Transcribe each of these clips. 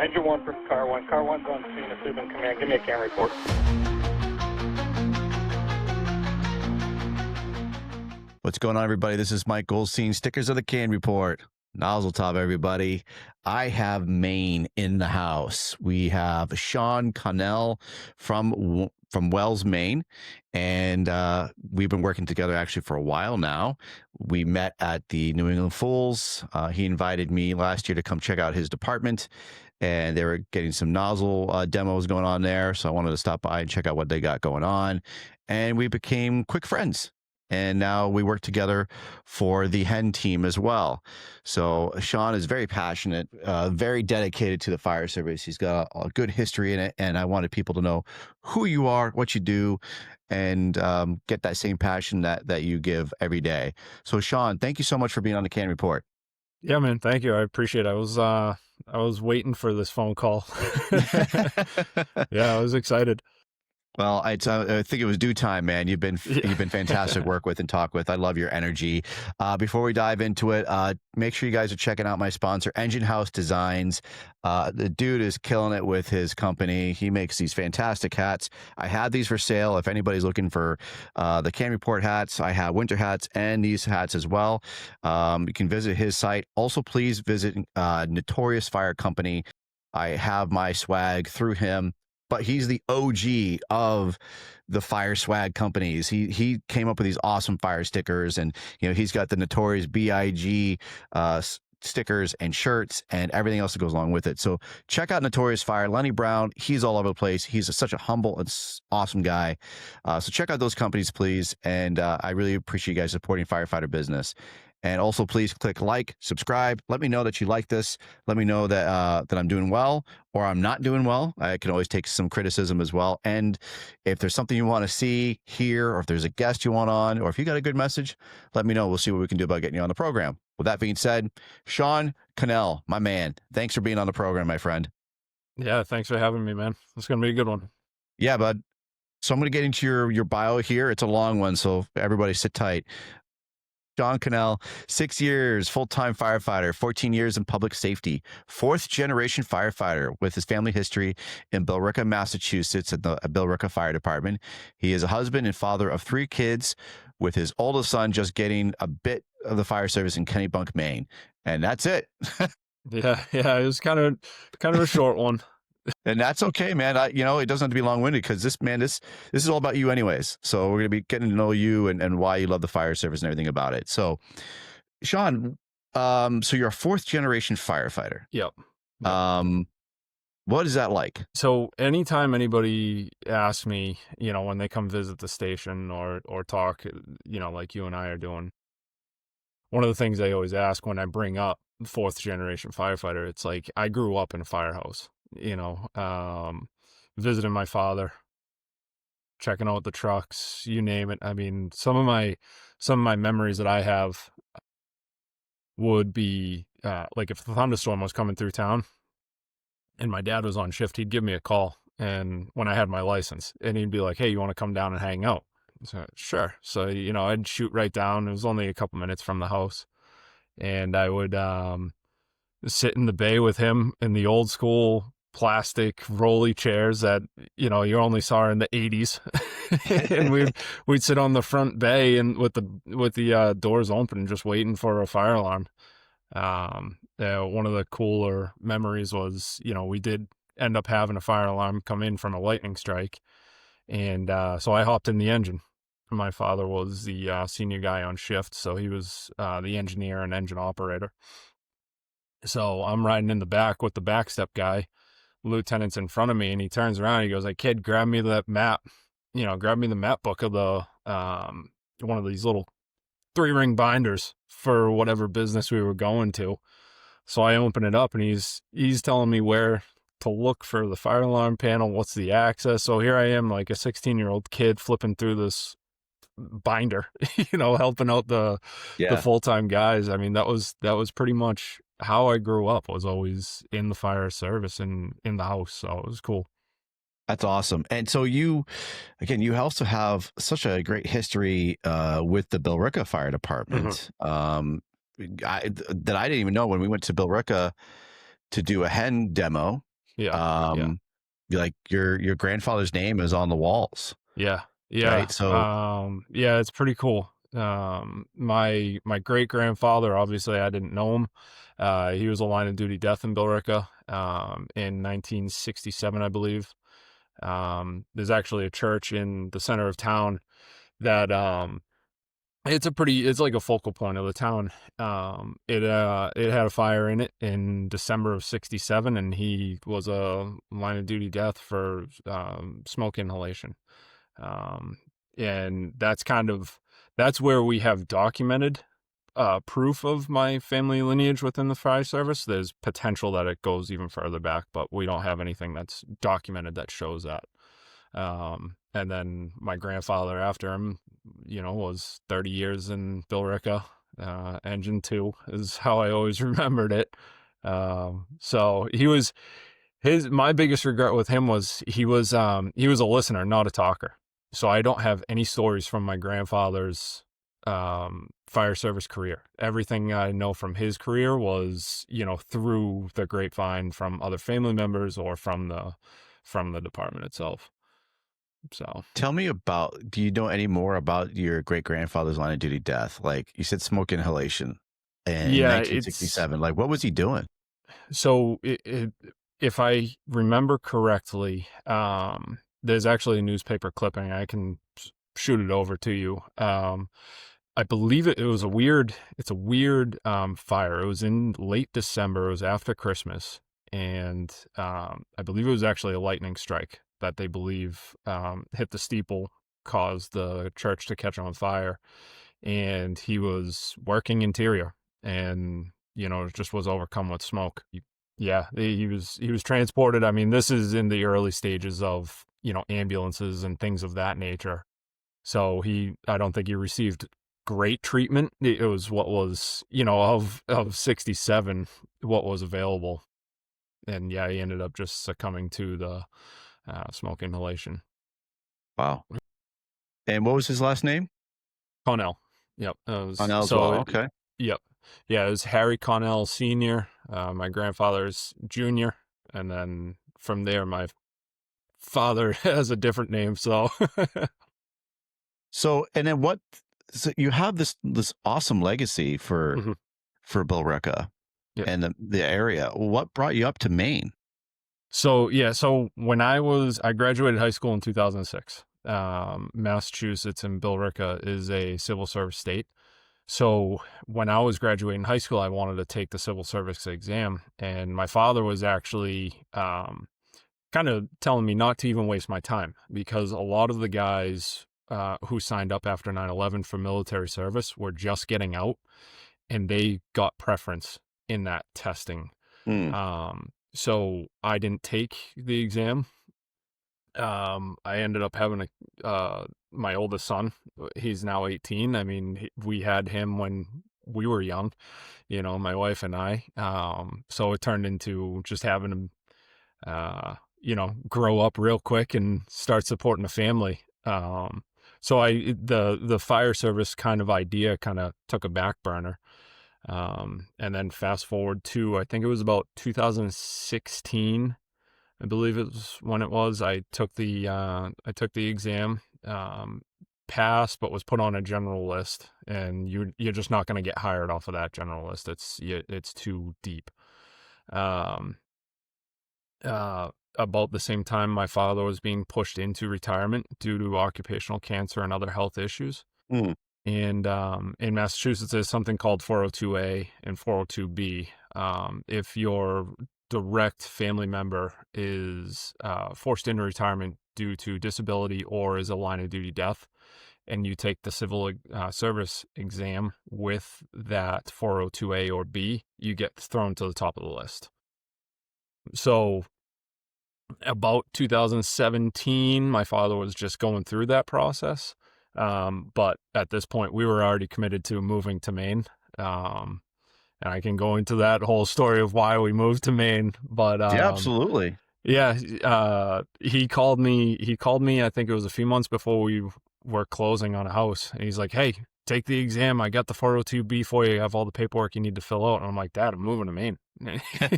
Engine 1 for car 1. Car 1's on scene. Assume in command. Give me a C.A.N report. What's going on, everybody? This is Mike Goldstein, Stickers of the C.A.N report. Nozzle top, everybody. I have Maine in the house. We have Sean Connell from Wells, Maine, and we've been working together actually for a while now. We met at the New England Fools. He invited me last year to come check out his department, and they were getting some nozzle demos going on there, so I wanted to stop by and check out what they got going on, and we became quick friends. And now we work together for the C.A.N team as well. So Sean is very passionate, very dedicated to the fire service. He's got a good history in it. And I wanted people to know who you are, what you do, and get that same passion that you give every day. So Sean, thank you so much for being on the C.A.N report. Yeah, man. Thank you. I appreciate it. I was waiting for this phone call. Yeah, I was excited. Well, I think it was due time, man. You've been fantastic to work with and talk with. I love your energy. Before we dive into it, make sure you guys are checking out my sponsor, Engine House Designs. The dude is killing it with his company. He makes these fantastic hats. I have these for sale. If anybody's looking for the C.A.N report hats, I have winter hats and these hats as well. You can visit his site. Also, please visit Notorious Fire Company. I have my swag through him. But he's the OG of the fire swag companies. He came up with these awesome fire stickers, and he's got the Notorious BIG stickers and shirts and everything else that goes along with it. So check out Notorious Fire. Lenny Brown, he's all over the place. He's such a humble and awesome guy. So check out those companies, please. And I really appreciate you guys supporting firefighter business. And also, please click like, subscribe. Let me know that you like this. Let me know that that I'm doing well or I'm not doing well. I can always take some criticism as well. And if there's something you want to see, hear, or if there's a guest you want on, or if you got a good message, let me know. We'll see what we can do about getting you on the program. With that being said, Sean Connell, my man, thanks for being on the program, my friend. Yeah, thanks for having me, man. It's going to be a good one. Yeah, bud. So I'm going to get into your bio here. It's a long one, so everybody sit tight. Sean Connell, 6 years, full-time firefighter, 14 years in public safety, fourth-generation firefighter with his family history in Billerica, Massachusetts at the Billerica Fire Department. He is a husband and father of 3 kids, with his oldest son just getting a bit of the fire service in Kennebunk, Maine. And that's it. Yeah, it was kind of a short one. And that's okay, man. It doesn't have to be long-winded because this is all about you anyways. So we're going to be getting to know you and why you love the fire service and everything about it. So Sean, so you're a 4th-generation firefighter. Yep. What is that like? So anytime anybody asks me, when they come visit the station or talk, like you and I are doing, one of the things they always ask when I bring up 4th-generation firefighter, it's like, I grew up in a firehouse. Visiting my father, checking out the trucks, you name it. I mean, some of my memories that I have would be like if the thunderstorm was coming through town and my dad was on shift, he'd give me a call, and when I had my license, and he'd be like, "Hey, you want to come down and hang out?" So sure. So I'd shoot right down. It was only a couple minutes from the house, and I would sit in the bay with him in the old school plastic rolly chairs that you only saw in the 80s. And we'd sit on the front bay and with the doors open, just waiting for a fire alarm. One of the cooler memories was we did end up having a fire alarm come in from a lightning strike, and so I hopped in the engine. My father was the senior guy on shift, so he was the engineer and engine operator. So I'm riding in the back with the backstep guy. Lieutenant's in front of me, and he turns around, he goes like, "Kid, grab me that map, grab me the map book of the one of these little 3-ring binders for whatever business we were going to." So I open it up, and he's telling me where to look for the fire alarm panel, what's the access. So here I am, like a 16-year-old kid flipping through this binder, helping out the full-time guys. I mean, that was pretty much how I grew up, was always in the fire service and in the house. So it was cool. That's awesome. And so you also have such a great history with the Billerica Fire Department. Mm-hmm. I didn't even know when we went to Billerica to do a C.A.N demo. Yeah. Yeah. Um, like your grandfather's name is on the walls, Yeah. Yeah. right? So Yeah, it's pretty cool. My great grandfather, obviously I didn't know him. He was a line of duty death in Billerica, in 1967, I believe. There's actually a church in the center of town that, it's like a focal point of the town. It had a fire in it in December of 67, and he was a line of duty death for, smoke inhalation. Um, and that's where we have documented, proof of my family lineage within the fire service. There's potential that it goes even further back, but we don't have anything that's documented that shows that. And then my grandfather after him, was 30 years in Billerica. Engine 2 is how I always remembered it. So my biggest regret with him was he was a listener, not a talker. So I don't have any stories from my grandfather's fire service career. Everything I know from his career was, through the grapevine from other family members or from the department itself. So tell me do you know any more about your great grandfather's line of duty death? Like you said, smoke inhalation in yeah, 1967. Like what was he doing? so if I remember correctly, there's actually a newspaper clipping. I can shoot it over to you. I believe it's a weird fire. It was in late December. It was after Christmas. And I believe it was actually a lightning strike that they believe hit the steeple, caused the church to catch on fire. And he was working interior and, just was overcome with smoke. Yeah, he was transported. I mean, this is in the early stages of, ambulances and things of that nature. So I don't think he received great treatment. It was what was, of 67, what was available. And yeah, he ended up just succumbing to the smoke inhalation. Wow. And what was his last name? Connell. Yep. Connell as well. Okay. Yep. Yeah, it was Harry Connell Sr., my grandfather's junior. And then from there, my father has a different name. So, So, and then so you have this awesome legacy for Mhm. Billerica Yep. and the area. What brought you up to Maine? So yeah, so when I graduated high school in 2006. Massachusetts and Billerica is a civil service state. So when I was graduating high school, I wanted to take the civil service exam, and my father was actually kind of telling me not to even waste my time because a lot of the guys who signed up after 9/11 for military service were just getting out, and they got preference in that testing. So I didn't take the exam. I ended up having my oldest son. He's now 18. I mean, we had him when we were young, my wife and I. So it turned into just having him, grow up real quick and start supporting a family. So the fire service kind of idea kind of took a back burner. And then fast forward to, I think it was about 2016, I believe it was when it was, I took the exam, passed, but was put on a general list, and you're just not going to get hired off of that general list. It's too deep. About the same time, my father was being pushed into retirement due to occupational cancer and other health issues. Mm. And in Massachusetts, there's something called 402A and 402B. If your direct family member is forced into retirement due to disability or is a line of duty death, and you take the civil service exam with that 402A or B, you get thrown to the top of the list. So about 2017, my father was just going through that process. But at this point, we were already committed to moving to Maine. And I can go into that whole story of why we moved to Maine. But Yeah, absolutely. yeah, he called me. I think it was a few months before we were closing on a house, and he's like, "Hey, take the exam. I got the 402B for you. I have all the paperwork you need to fill out." And I'm like, "Dad, I'm moving to Maine."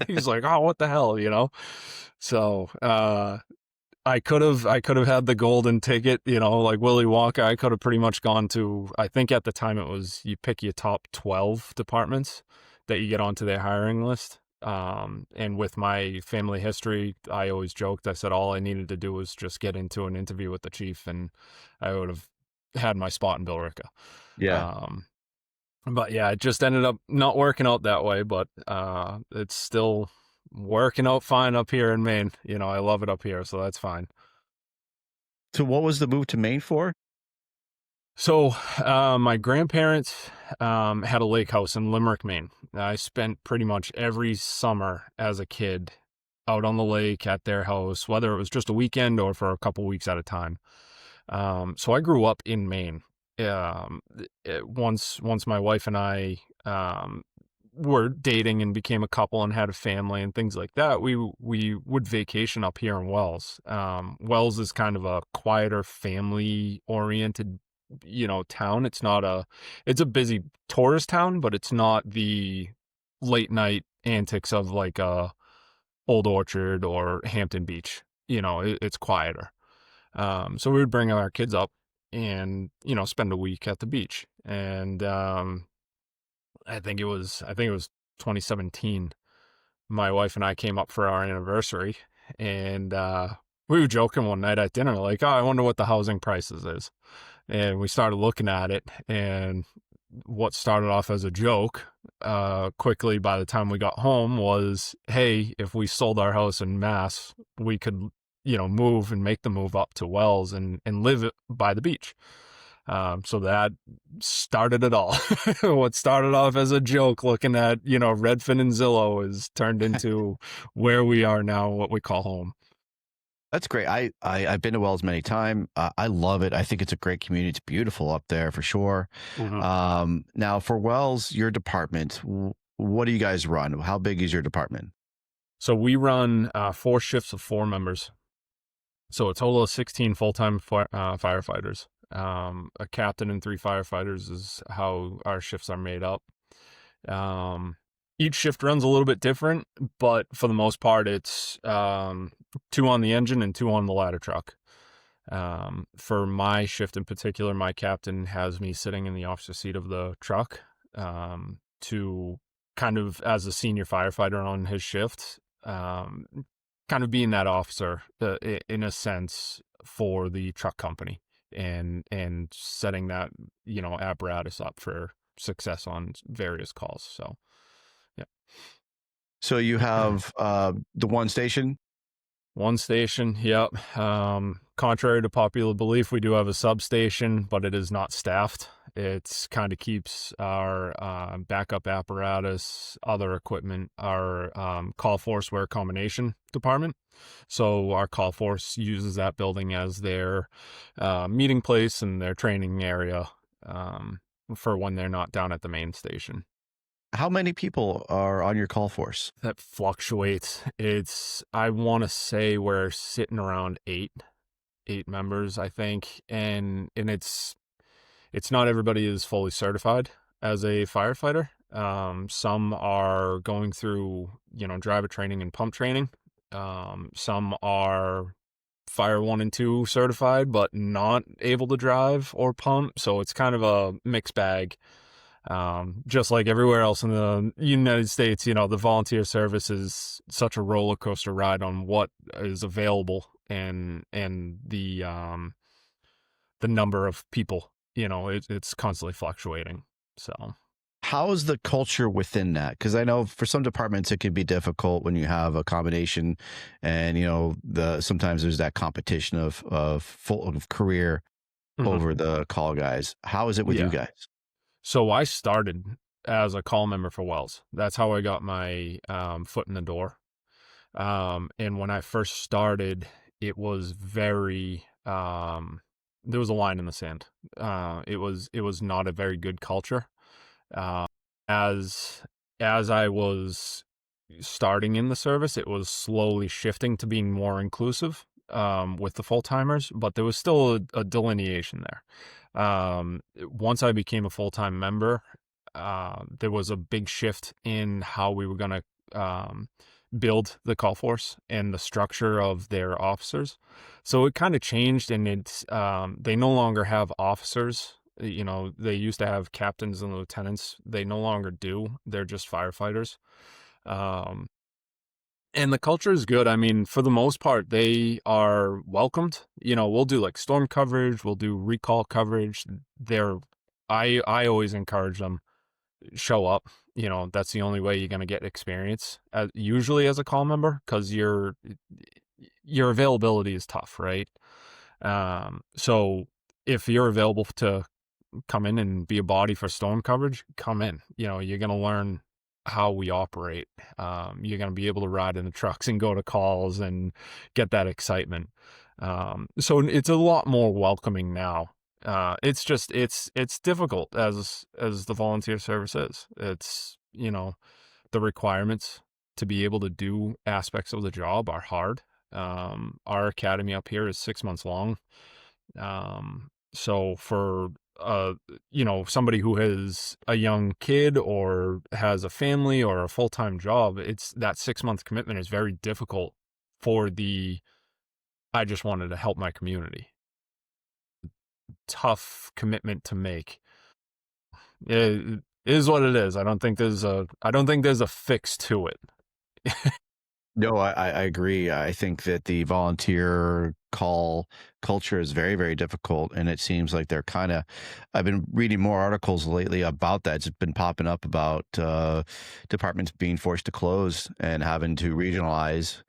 He's like, oh, what the hell, you know? So, I could have had the golden ticket, you know, like Willy Wonka. I could have pretty much gone to, I think at the time it was, you pick your top 12 departments that you get onto their hiring list. And with my family history, I always joked, I said all I needed to do was just get into an interview with the chief and I would have had my spot in Billerica. Yeah. But yeah, it just ended up not working out that way, but it's still working out fine up here in Maine. You know, I love it up here, so that's fine. So what was the move to Maine for? So my grandparents had a lake house in Limerick, Maine. I spent pretty much every summer as a kid out on the lake at their house, whether it was just a weekend or for a couple weeks at a time. So I grew up in Maine. Once my wife and I were dating and became a couple and had a family and things like that, we would vacation up here in Wells. Wells is kind of a quieter, family oriented, you know, town. It's a busy tourist town, but it's not the late night antics of like Old Orchard or Hampton Beach. You know, it's quieter. So we would bring our kids up and, you know, spend a week at the beach. And I think it was 2017. My wife and I came up for our anniversary, and we were joking one night at dinner, like, oh, I wonder what the housing prices is. And we started looking at it, and what started off as a joke, quickly by the time we got home was, hey, if we sold our house in Mass, we could, you know, move and make the move up to Wells and live by the beach. So that started it all. What started off as a joke looking at, you know, Redfin and Zillow is turned into where we are now, what we call home. That's great. I've been to Wells many times. I love it. I think it's a great community. It's beautiful up there for sure. Now for Wells, your department, what do you guys run? How big is your department? So we run 4 shifts of 4 members. So a total of 16 full-time firefighters. A captain and 3 firefighters is how our shifts are made up. Each shift runs a little bit different, but for the most part, it's 2 on the engine and 2 on the ladder truck. For my shift in particular, my captain has me sitting in the officer seat of the truck to kind of, as a senior firefighter on his shift, kind of being that officer in a sense for the truck company and setting that, you know, apparatus up for success on various calls. So, yeah. So you have the one station? One station, yep. Contrary to popular belief, we do have a substation, but it is not staffed. It's kind of keeps our backup apparatus, other equipment, our call force wear combination department. So our call force uses that building as their meeting place and their training area for when they're not down at the main station. How many people are on your call force? That fluctuates. I want to say we're sitting around 8 members, I think. And it's not everybody is fully certified as a firefighter. Some are going through, you know, driver training and pump training. Some are fire 1 and 2 certified, but not able to drive or pump. So it's kind of a mixed bag. Just like everywhere else in the United States, you know, the volunteer service is such a roller coaster ride on what is available and the number of people, you know, it's constantly fluctuating. So how is the culture within that? Because I know for some departments it can be difficult when you have a combination, and you know sometimes there's that competition of career over the call guys. How is it with you guys? So I started as a call member for Wells. That's how I got my foot in the door. And when I first started, it was very there was a line in the sand. It was not a very good culture. As I was starting in the service, it was slowly shifting to being more inclusive with the full-timers, but there was still a delineation there. Once I became a full-time member, there was a big shift in how we were going to build the call force and the structure of their officers. So it kind of changed, and they no longer have officers. You know, they used to have captains and lieutenants. They no longer do. They're just firefighters. Um, and the culture is good. I mean, for the most part, they are welcomed. You know, we'll do like storm coverage, we'll do recall coverage. I always encourage them, show up. You know, that's the only way you're going to get experience, usually as a call member, because your availability is tough, right? So if you're available to come in and be a body for storm coverage, come in. You know, you're going to learn how we operate. You're going to be able to ride in the trucks and go to calls and get that excitement. So it's a lot more welcoming now. It's just, it's difficult as the volunteer service is. It's, you know, the requirements to be able to do aspects of the job are hard. Our academy up here is 6 months long. So for, you know, somebody who has a young kid or has a family or a full-time job, it's that 6-month commitment is very difficult for I just wanted to help my community. Tough commitment to make. It is what it is. I don't think there's a fix to it. No, I agree. I think that the volunteer call culture is very, very difficult. And it seems like I've been reading more articles lately about that. It's been popping up about departments being forced to close and having to regionalize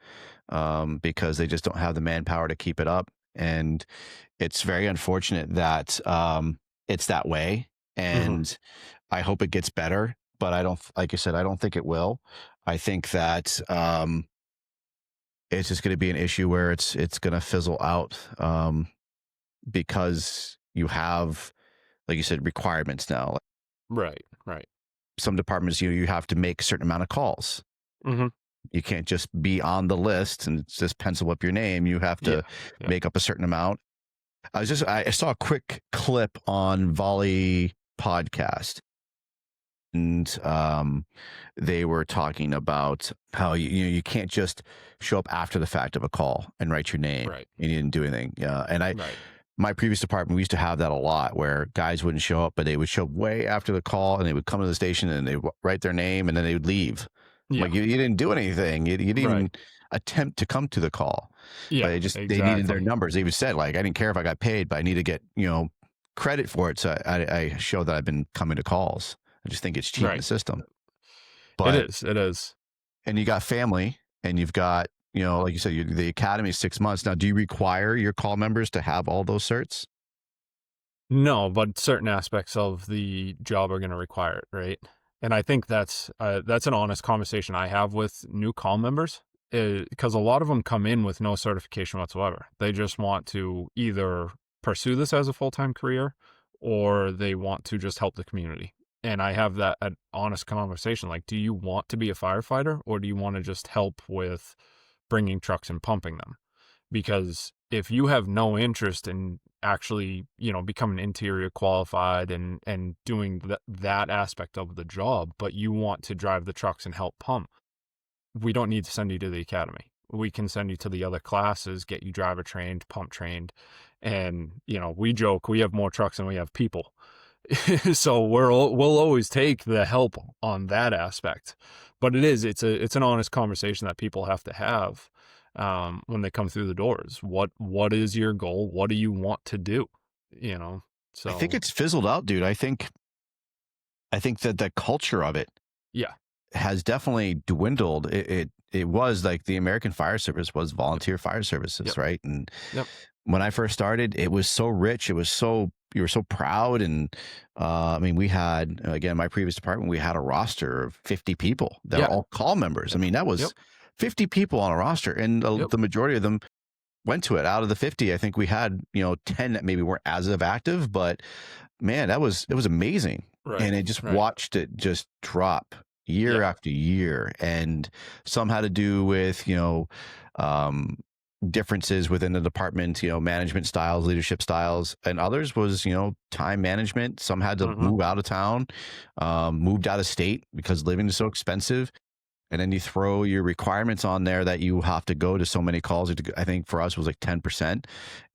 because they just don't have the manpower to keep it up. And it's very unfortunate that it's that way. And I hope it gets better. But like you said, I don't think it will. I think that it's just going to be an issue where it's going to fizzle out because you have, like you said, requirements now. Right. Some departments, you have to make a certain amount of calls. You can't just be on the list and just pencil up your name. You have to make up a certain amount. I saw a quick clip on Volley podcast. And they were talking about how you can't just show up after the fact of a call and write your name. Right. And you didn't do anything. And my previous department, we used to have that a lot where guys wouldn't show up, but they would show up way after the call and they would come to the station and they would write their name and then they would leave. Like you didn't do anything. You didn't even attempt to come to the call. Yeah, but they needed their numbers. They even said, like, I didn't care if I got paid, but I need to get, credit for it. So I show that I've been coming to calls. I just think it's cheating the system. But it is. And you got family and you've got, like you said, the academy is 6 months. Now, do you require your call members to have all those certs? No, but certain aspects of the job are going to require it, right? And I think that's an honest conversation I have with new call members, because a lot of them come in with no certification whatsoever. They just want to either pursue this as a full-time career or they want to just help the community. And I have an honest conversation, like, do you want to be a firefighter or do you want to just help with bringing trucks and pumping them? Because if you have no interest in actually, becoming interior qualified and doing that aspect of the job, but you want to drive the trucks and help pump, we don't need to send you to the academy. We can send you to the other classes, get you driver trained, pump trained. And, we joke, we have more trucks than we have people. So we'll always take the help on that aspect, but it's an honest conversation that people have to have when they come through the doors. What is your goal? What do you want to do? So I think it's fizzled out, dude. I think that the culture of it has definitely dwindled. It was like the American Fire Service was volunteer fire services, right? And when I first started, it was so rich. It was you were so proud. And we had, again, my previous department, we had a roster of 50 people that are all call members. I mean, that was 50 people on a roster, and the majority of them went to it. Out of the 50, I think we had 10 that maybe weren't as of active, but man, it was amazing. And it just watched it just drop year after year. And some had to do with differences within the department, management styles, leadership styles, and others was, time management. Some had to move out of town, moved out of state because living is so expensive. and then you throw your requirements on there that you have to go to so many calls. I think for us it was like 10%,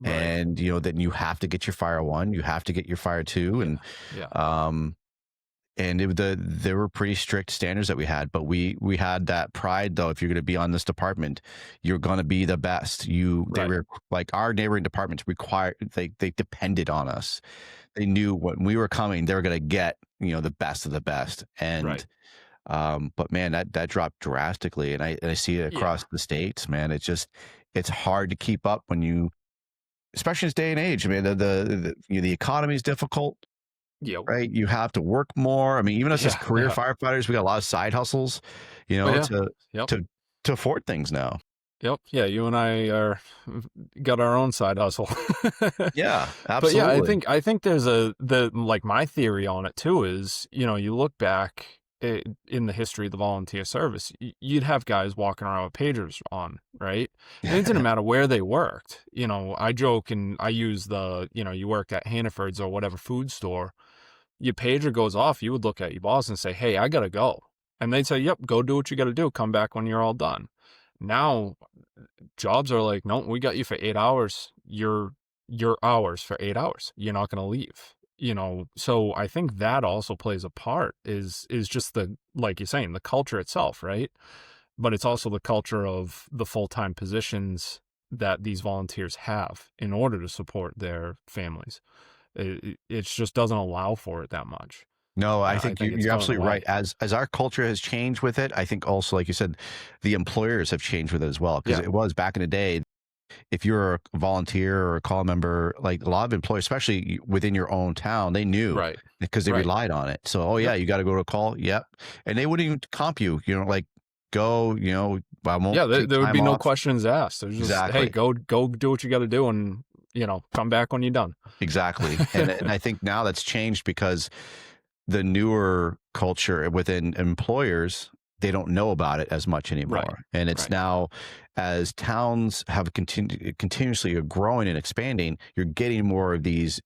Right. and then you have to get your fire 1, you have to get your fire 2, and Yeah. there were pretty strict standards that we had, but we had that pride though. If you're going to be on this department, you're going to be the best. They Right. were like, our neighboring departments they depended on us. They knew when we were coming, they were going to get, the best of the best. And, Right. but man, that dropped drastically. And I see it Yeah. across the states, man. It's hard to keep up especially in this day and age. I mean, the economy is difficult. Yeah. Right, you have to work more. I mean, even us as career Yeah. firefighters, we got a lot of side hustles, Oh, yeah. to Yep. to to afford things now. Yep. Yeah. You and I got our own side hustle. Yeah, But yeah, absolutely. I think there's like my theory on it too is, you look back in the history of the volunteer service, you'd have guys walking around with pagers on, right? And it didn't matter where they worked. I joke and I use you worked at Hannaford's or whatever food store, your pager goes off, you would look at your boss and say, "Hey, I gotta go." And they'd say, "Yep, go do what you gotta do. Come back when you're all done." Now, jobs are like, "No, we got you for 8 hours. Your hours for 8 hours. You're not gonna leave." So I think that also plays a part is just like you're saying, the culture itself, right? But it's also the culture of the full-time positions that these volunteers have in order to support their families. It just doesn't allow for it that much. No, I I think think it's you're going absolutely right. away. As our culture has changed with it, I think also, like you said, the employers have changed with it as well. Because Yeah. it was back in the day, if you're a volunteer or a call member, like a lot of employers, especially within your own town, they knew Right. because they Right. relied on it. So, oh yeah, Yep. you got to go to a call. Yep. And they wouldn't even comp you, like go, I won't Yeah, take there would time be no off. questions asked. There's just, hey, Exactly. go do what you got to do, and come back when you're done. Exactly. And I think now that's changed because the newer culture within employers, they don't know about it as much Right. anymore. And it's Right. now, as towns have continuously are growing and expanding, you're getting more of these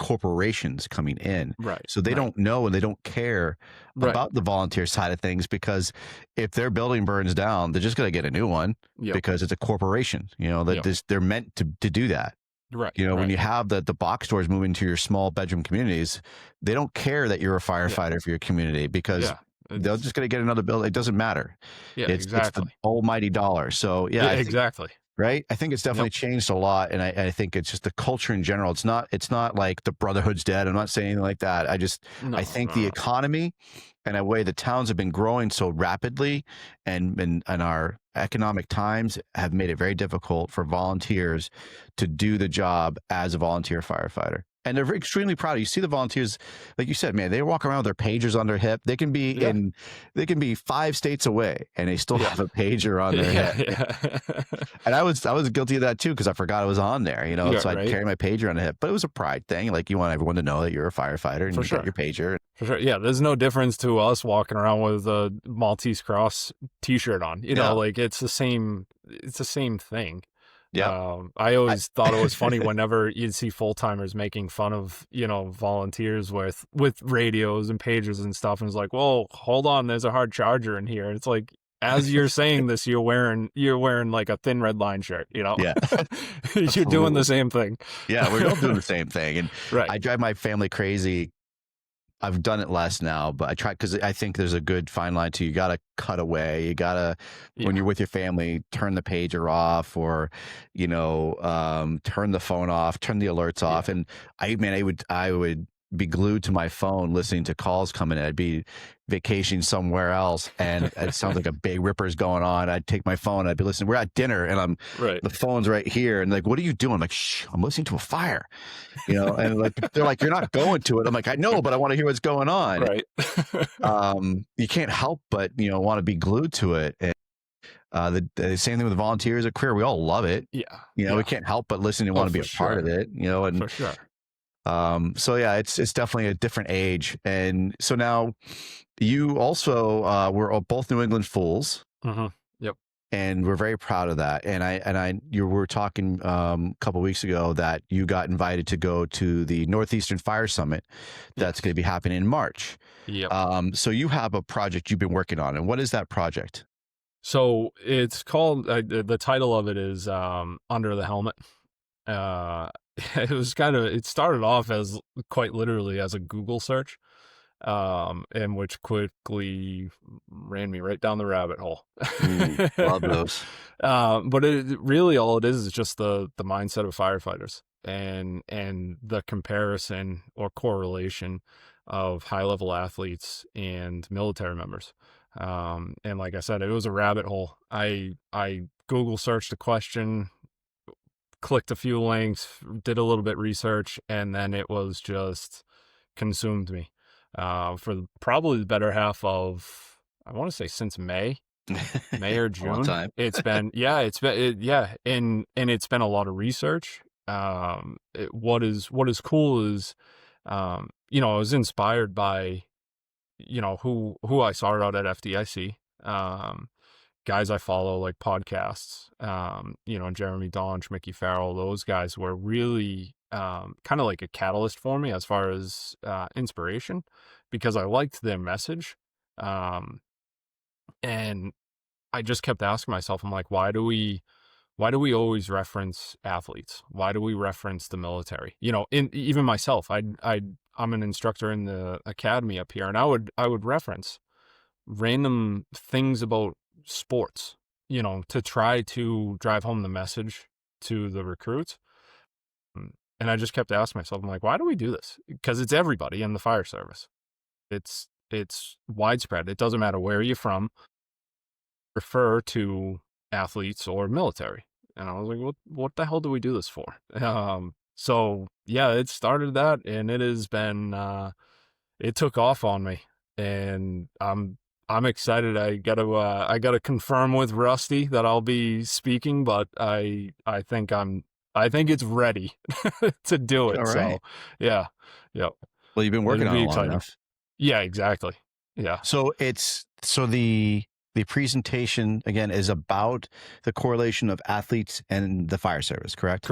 corporations coming in. Right. So they Right. don't know and they don't care Right. about the volunteer side of things, because if their building burns down, they're just going to get a new one Yep. because it's a corporation, that Yep. they're meant to do that. Right. When Right. you have the box stores move into your small bedroom communities, they don't care that you're a Yeah. firefighter for your community, because Yeah. they're It's just going to get another bill. It doesn't matter. yeah. It's the Exactly. almighty dollar. So yeah, Yeah. I think, Exactly. right. I think it's Yep. definitely changed a lot, and I think it's just the culture in general. It's not like the brotherhood's dead. I'm not saying anything like that. No. I think No. the No. economy and the way the towns have been growing so rapidly, and our economic times have made it very difficult for volunteers to do the job as a volunteer firefighter. And they're extremely proud. You see the volunteers, like you said, man, they walk around with their pagers on their hip. Yeah. They can be 5 states away and they still Yeah. have a pager on their Yeah. hip. Yeah. And I was guilty of that too, because I forgot it was on there, Yeah. so I'd Right. carry my pager on the hip. But it was a pride thing. Like, you want everyone to know that you're a firefighter and For you got sure. your pager. For sure. Yeah. There's no difference to us walking around with a Maltese Cross T-shirt on. Yeah. Like it's the same. It's the same thing. Yep. I always thought it was funny whenever you'd see full timers making fun of volunteers with radios and pagers and stuff, and it's like, whoa, hold on, there's a hard charger in here. It's like, as you're saying this, you're wearing like a thin red line shirt. Yeah. You're doing the same thing. Yeah, we're all doing the same thing. And Right. I drive my family crazy. I've done it less now, but I try, because I think there's a good fine line too. You got to cut away. You got to, when Yeah. you're with your family, turn the pager off, or, turn the phone off, turn the alerts off. And I would be glued to my phone listening to calls coming in. I'd be vacationing somewhere else, and it sounds like a big ripper's going on. I'd take my phone, I'd be listening. We're at dinner, and Right. the phone's right here, and like, what are you doing? I'm like, shh, I'm listening to a fire. And like, they're like, you're not going to it. I'm like, I know, but I want to hear what's going on. Right. You can't help but, want to be glued to it. And the same thing with volunteers at career. We all love it. Yeah. We can't help but listen and want to be for a part of sure. it, and For sure. so yeah, it's definitely a different age. And so now you also, we're both New England Fools. Mm-hmm. Yep. and we're very proud of that. And you were talking a couple of weeks ago that you got invited to go to the Northeastern Fire Summit that's going to be happening in March. Yep. So you have a project you've been working on, and what is that project? So it's called, the title of it is Under the Helmet. It was it started off as quite literally as a Google search, and which quickly ran me right down the rabbit hole. Love those. But it really, all it is just the mindset of firefighters and the comparison or correlation of high level athletes and military members. And like I said, it was a rabbit hole. I Google searched a question, clicked a few links, did a little bit research, and then it was just consumed me for probably the better half of, I want to say, since May or June. Time. It's been and it's been a lot of research. What is cool is I was inspired by who I saw out at FDIC, guys I follow, like podcasts, Jeremy Donch, Mickey Farrell. Those guys were really kind of like a catalyst for me as far as inspiration, because I liked their message. And I just kept asking myself, I'm like, why do we always reference athletes? Why do we reference the military? Even myself, I'm an instructor in the academy up here, and I would reference random things about sports, to try to drive home the message to the recruits. And I just kept asking myself, I'm like, why do we do this? Because it's everybody in the fire service. It's widespread. It doesn't matter where you're from. Refer to athletes or military. And I was like, what the hell do we do this for? So yeah, it started that, and it has been it took off on me, and I'm excited. I gotta confirm with Rusty that I'll be speaking, but I think it's ready to do it. All right. So yeah. Well, you've been working on it long enough. Yeah, exactly. Yeah. So the presentation again is about the correlation of athletes and the fire service, correct?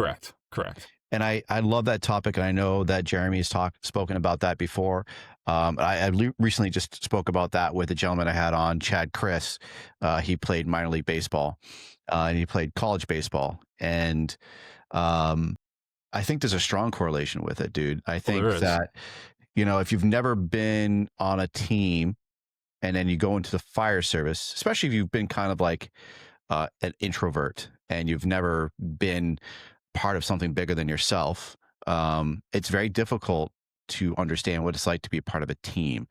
Correct. And I love that topic, and I know that Jeremy has spoken about that before. I recently just spoke about that with a gentleman I had on, Chad Chris. He played minor league baseball, and he played college baseball, and I think there's a strong correlation with it, dude. I think that if you've never been on a team, and then you go into the fire service, especially if you've been kind of like an introvert and you've never been part of something bigger than yourself, it's very difficult to understand what it's like to be a part of a team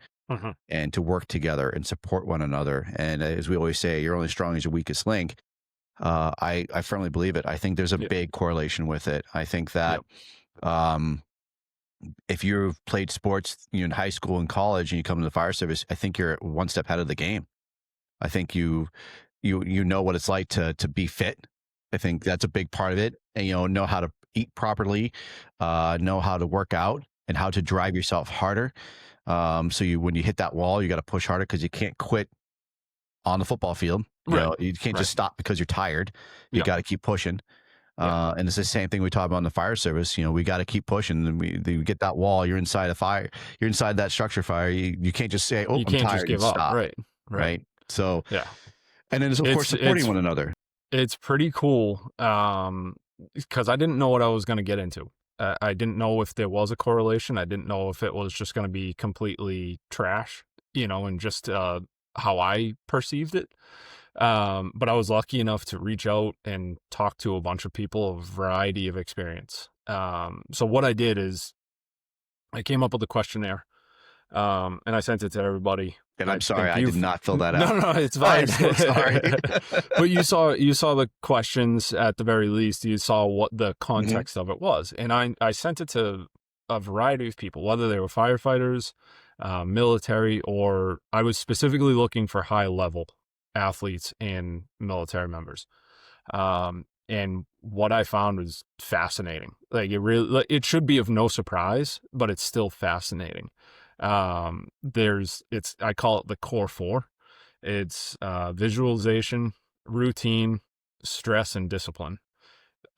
and to work together and support one another. And as we always say, you're only strong as your weakest link. I firmly believe it. I think there's a big correlation with it. I think that if you've played sports in high school and college and you come to the fire service, I think you're one step ahead of the game. I think you know what it's like to be fit. I think that's a big part of it. And know how to eat properly, know how to work out, and how to drive yourself harder. So when you hit that wall, you got to push harder, because you can't quit on the football field. You can't just stop because you're tired. You got to keep pushing. And it's the same thing we talk about in the fire service. We got to keep pushing. And we get that wall. You're inside a fire. You're inside that structure fire. You can't just say, "Oh, I'm tired," just give up. Stop. Right. So and then of course supporting one another. It's pretty cool, because I didn't know what I was going to get into. I didn't know if there was a correlation. I didn't know if it was just going to be completely trash, and just how I perceived it. But I was lucky enough to reach out and talk to a bunch of people of a variety of experience. So what I did is I came up with a questionnaire, and I sent it to everybody. And I'm sorry, I did not fill that out. No, it's fine. I'm so sorry. But you saw the questions at the very least. You saw what the context of it was. And I sent it to a variety of people, whether they were firefighters, military, or I was specifically looking for high level athletes and military members. And what I found was fascinating. Like it should be of no surprise, but it's still fascinating. I call it the core four. It's visualization, routine, stress, and discipline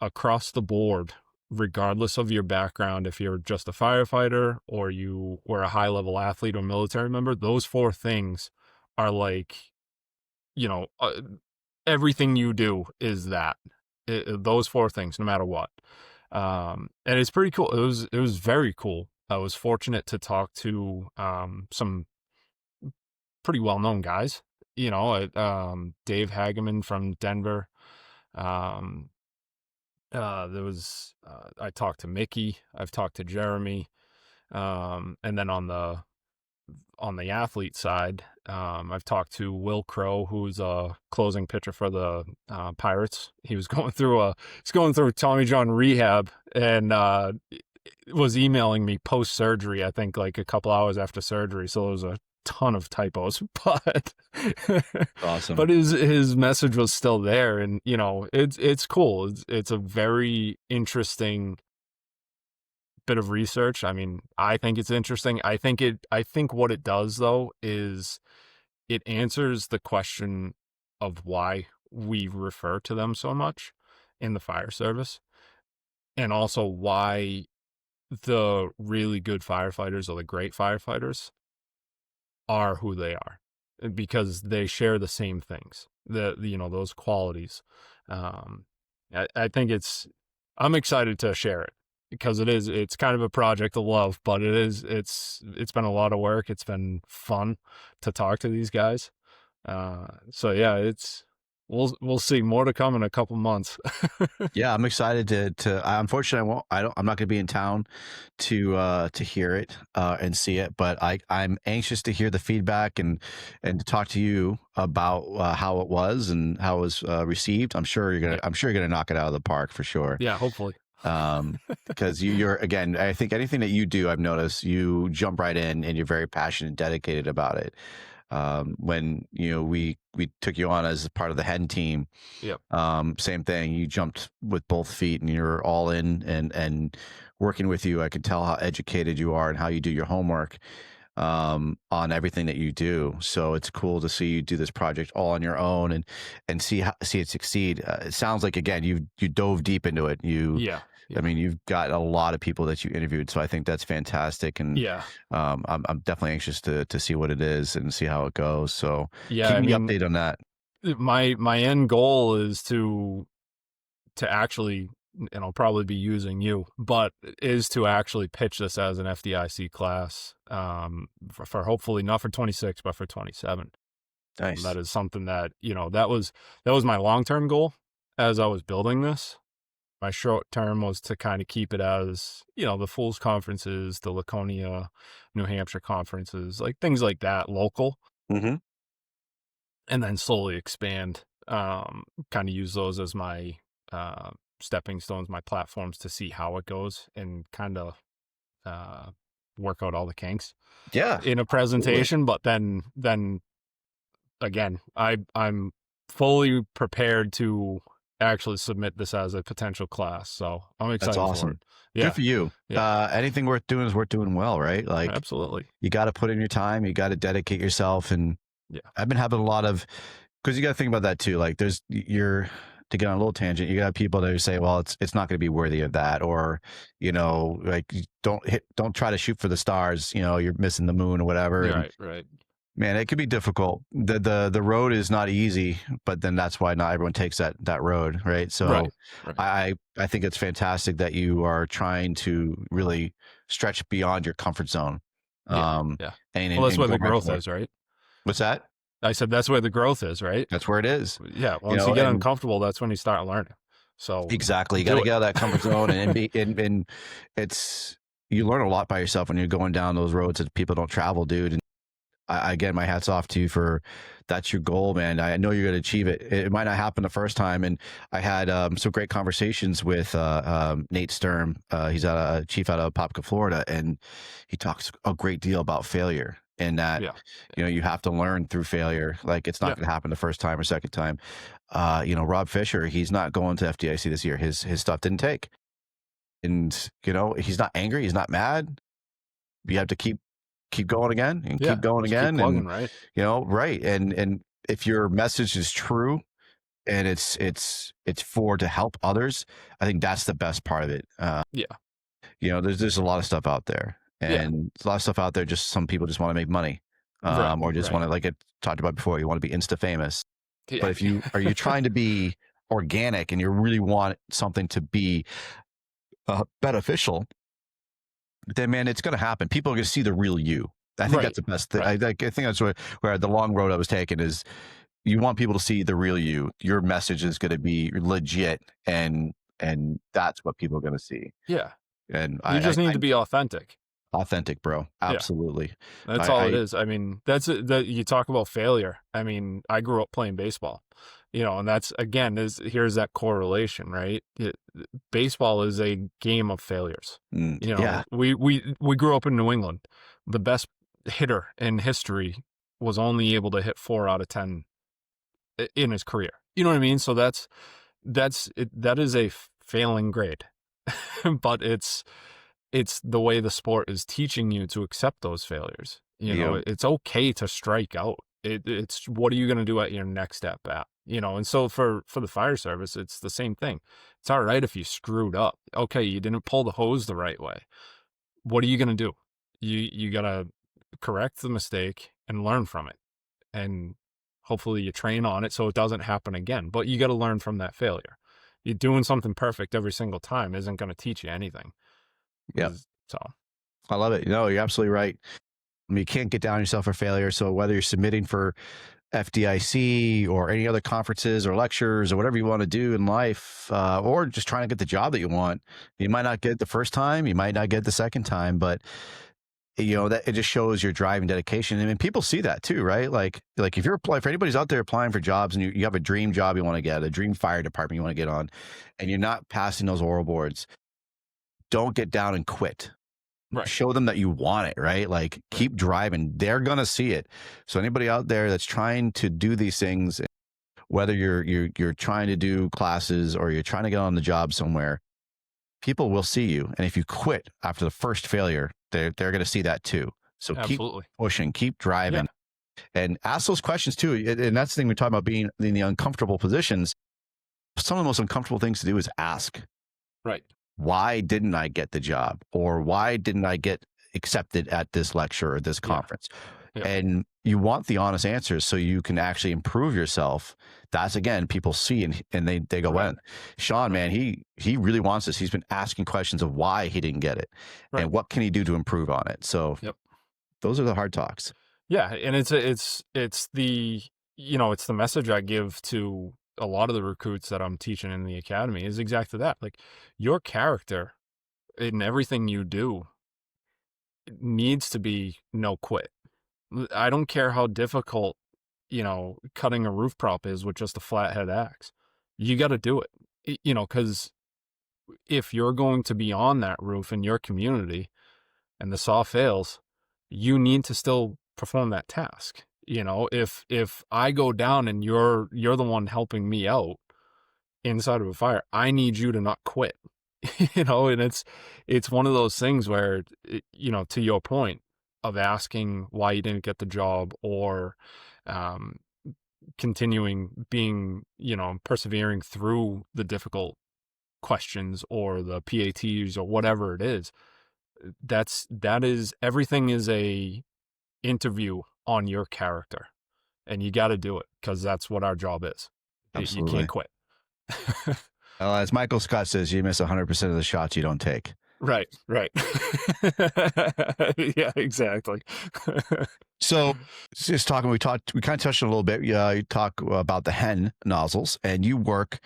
across the board, regardless of your background. If you're just a firefighter or you were a high level athlete or military member, those 4 things are like, you know, everything you do is that. Those 4 things, no matter what. And it's pretty cool. It was very cool. I was fortunate to talk to some pretty well known guys. You know, Dave Hageman from Denver. Um, there was I talked to Mickey. I've talked to Jeremy. And then on the athlete side, I've talked to Will Crow, who's a closing pitcher for the Pirates. He's going through Tommy John rehab, and was emailing me post surgery. I think like a couple hours after surgery. So there was a ton of typos, but Awesome. but his message was still there, and you know it's cool. It's a very interesting bit of research. I mean, I think it's interesting. I think what it does though is it answers the question of why we refer to them so much in the fire service, and also why the really good firefighters or the great firefighters are who they are, because they share the same things, those qualities. I think I'm excited to share it, because it's kind of a project of love, but it's been a lot of work. It's been fun to talk to these guys. So yeah, we'll see, more to come in a couple months. Yeah, I'm excited to unfortunately I'm not going to be in town to hear it and see it, but I'm anxious to hear the feedback and to talk to you about how it was and how it was received. I'm sure you're going to knock it out of the park for sure. Yeah, hopefully. Because you're again, I think anything that you do, I've noticed you jump right in and you're very passionate and dedicated about it. When we took you on as part of the hen team, Yep. Same thing. You jumped with both feet and you're all in, and working with you, I can tell how educated you are and how you do your homework on everything that you do. So it's cool to see you do this project all on your own and see it succeed. It sounds like, again, you dove deep into it. Yeah. I mean, you've got a lot of people that you interviewed, so I think that's fantastic. And Yeah. I'm definitely anxious to see what it is and see how it goes. So Yeah, keep me updated on that. My end goal is to actually, and I'll probably be using you, but is to actually pitch this as an FDIC class, for hopefully not for 26, but for 27. Nice. That is something that, that was my long-term goal as I was building this. My short term was to kind of keep it as, the Fools conferences, the Laconia, New Hampshire conferences, like things like that, local. Mm-hmm. And then slowly expand, kind of use those as my stepping stones, my platforms to see how it goes, and kind of work out all the kinks in a presentation. Absolutely. But then again, I'm fully prepared to actually submit this as a potential class. So I'm excited. That's awesome. For it. Yeah. Good for you. Yeah. Anything worth doing is worth doing well, right? Like, absolutely. You got to put in your time. You got to dedicate yourself. And yeah, I've been having a lot of, because you got to think about that too. Like to get on a little tangent, you got people that say, well, it's not going to be worthy of that. Or, like don't try to shoot for the stars. You're missing the moon or whatever. Yeah, right. Man, it can be difficult. The road is not easy, but then that's why not everyone takes that road, right? So right. I think it's fantastic that you are trying to really stretch beyond your comfort zone. Yeah. Well, that's where the growth is, right? What's that? I said that's where the growth is, right? That's where it is. Yeah. Once you get uncomfortable, that's when you start learning. So exactly, you got to get out of that comfort zone, and it's you learn a lot by yourself when you're going down those roads that people don't travel, dude. And again, my hat's off to you for that's your goal, man. I know you're going to achieve it. It might not happen the first time. And I had some great conversations with Nate Sturm. He's a chief out of Popka, Florida, and he talks a great deal about failure and that, you have to learn through failure. Like it's not going to happen the first time or second time. Rob Fisher, he's not going to FDIC this year. His stuff didn't take. And, he's not angry. He's not mad. You have to keep going again and keep going again. Keep plugging, right. Right. And if your message is true, and it's for to help others. I think that's the best part of it. Yeah. There's a lot of stuff out there, Yeah. and a lot of stuff out there. Just some people just want to make money, Right. or just Right. want to, like I talked about before, you want to be insta famous. Yeah. But if you are you trying to be organic and you really want something to be beneficial, then man, it's going to happen. People are going to see the real you. I think Right. that's the best thing. Right. I think that's where the long road I was taking is. You want people to see the real you. Your message is going to be legit, and that's what people are going to see. Yeah. And You just need to be authentic. Authentic, bro. Absolutely. That's all it is. I mean, that you talk about failure. I mean, I grew up playing baseball, and that's, again, here's that correlation, right? Baseball is a game of failures. Yeah. We grew up in New England. The best hitter in history was only able to hit 4 out of 10 in his career. You know what I mean? So that is a failing grade, but it's the way the sport is teaching you to accept those failures. It's okay to strike out. It's what are you going to do at your next step at? And so for the fire service, it's the same thing. It's all right if you screwed up. Okay, you didn't pull the hose the right way. What are you going to do? You got to correct the mistake and learn from it. And hopefully you train on it so it doesn't happen again. But you got to learn from that failure. You're doing something perfect every single time isn't going to teach you anything. Yeah. So I love it. No, you're absolutely right. I mean, you can't get down on yourself for failure. So whether you're submitting for FDIC or any other conferences or lectures or whatever you want to do in life, or just trying to get the job that you want, you might not get it the first time, you might not get it the second time, but that it just shows your drive and dedication. I mean, people see that too, right? Like if you're applying, for anybody's out there applying for jobs and you have a dream job you want to get, a dream fire department you want to get on, and you're not passing those oral boards, don't get down and quit. Right. Show them that you want it, right? Like keep driving. They're going to see it. So anybody out there that's trying to do these things, whether you're trying to do classes or you're trying to get on the job somewhere, people will see you. And if you quit after the first failure, they're going to see that too. So Absolutely. Keep pushing, keep driving, and ask those questions too. And that's the thing we talk about, being in the uncomfortable positions. Some of the most uncomfortable things to do is ask. Right. Why didn't I get the job? Or why didn't I get accepted at this lecture or this conference? Yeah. And you want the honest answers so you can actually improve yourself. That's, again, people see and they go, well, Sean, man, he really wants this. He's been asking questions of why he didn't get it and what can he do to improve on it. So those are the hard talks. Yeah. And it's the, it's the message I give to a lot of the recruits that I'm teaching in the academy is exactly that. Like, your character in everything you do needs to be no quit. I don't care how difficult, cutting a roof prop is with just a flathead axe. You got to do it, because if you're going to be on that roof in your community and the saw fails, you need to still perform that task. If I go down and you're the one helping me out inside of a fire, I need you to not quit. And it's one of those things where, to your point of asking why you didn't get the job, or continuing being, persevering through the difficult questions or the PATs or whatever it is, that is everything is a interview on your character, and you got to do it because that's what our job is. Absolutely. You can't quit. As Michael Scott says, you miss 100% of the shots you don't take. Right. Yeah, exactly. So just talking, we kind of touched on a little bit. You talk about the hen nozzles, and you work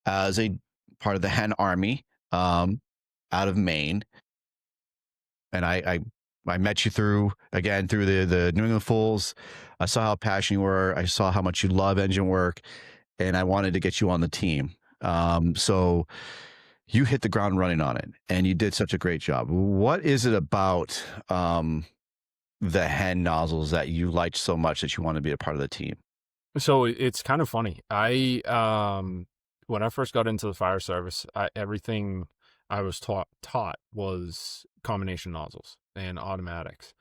as a part of the hen army out of Maine. And I met you through the New England Fools. I saw how passionate you were. I saw how much you love engine work, and I wanted to get you on the team. So you hit the ground running on it, and you did such a great job. What is it about the hen nozzles that you liked so much that you want to be a part of the team? So it's kind of funny. When I first got into the fire service, everything I was taught was combination nozzles and automatics.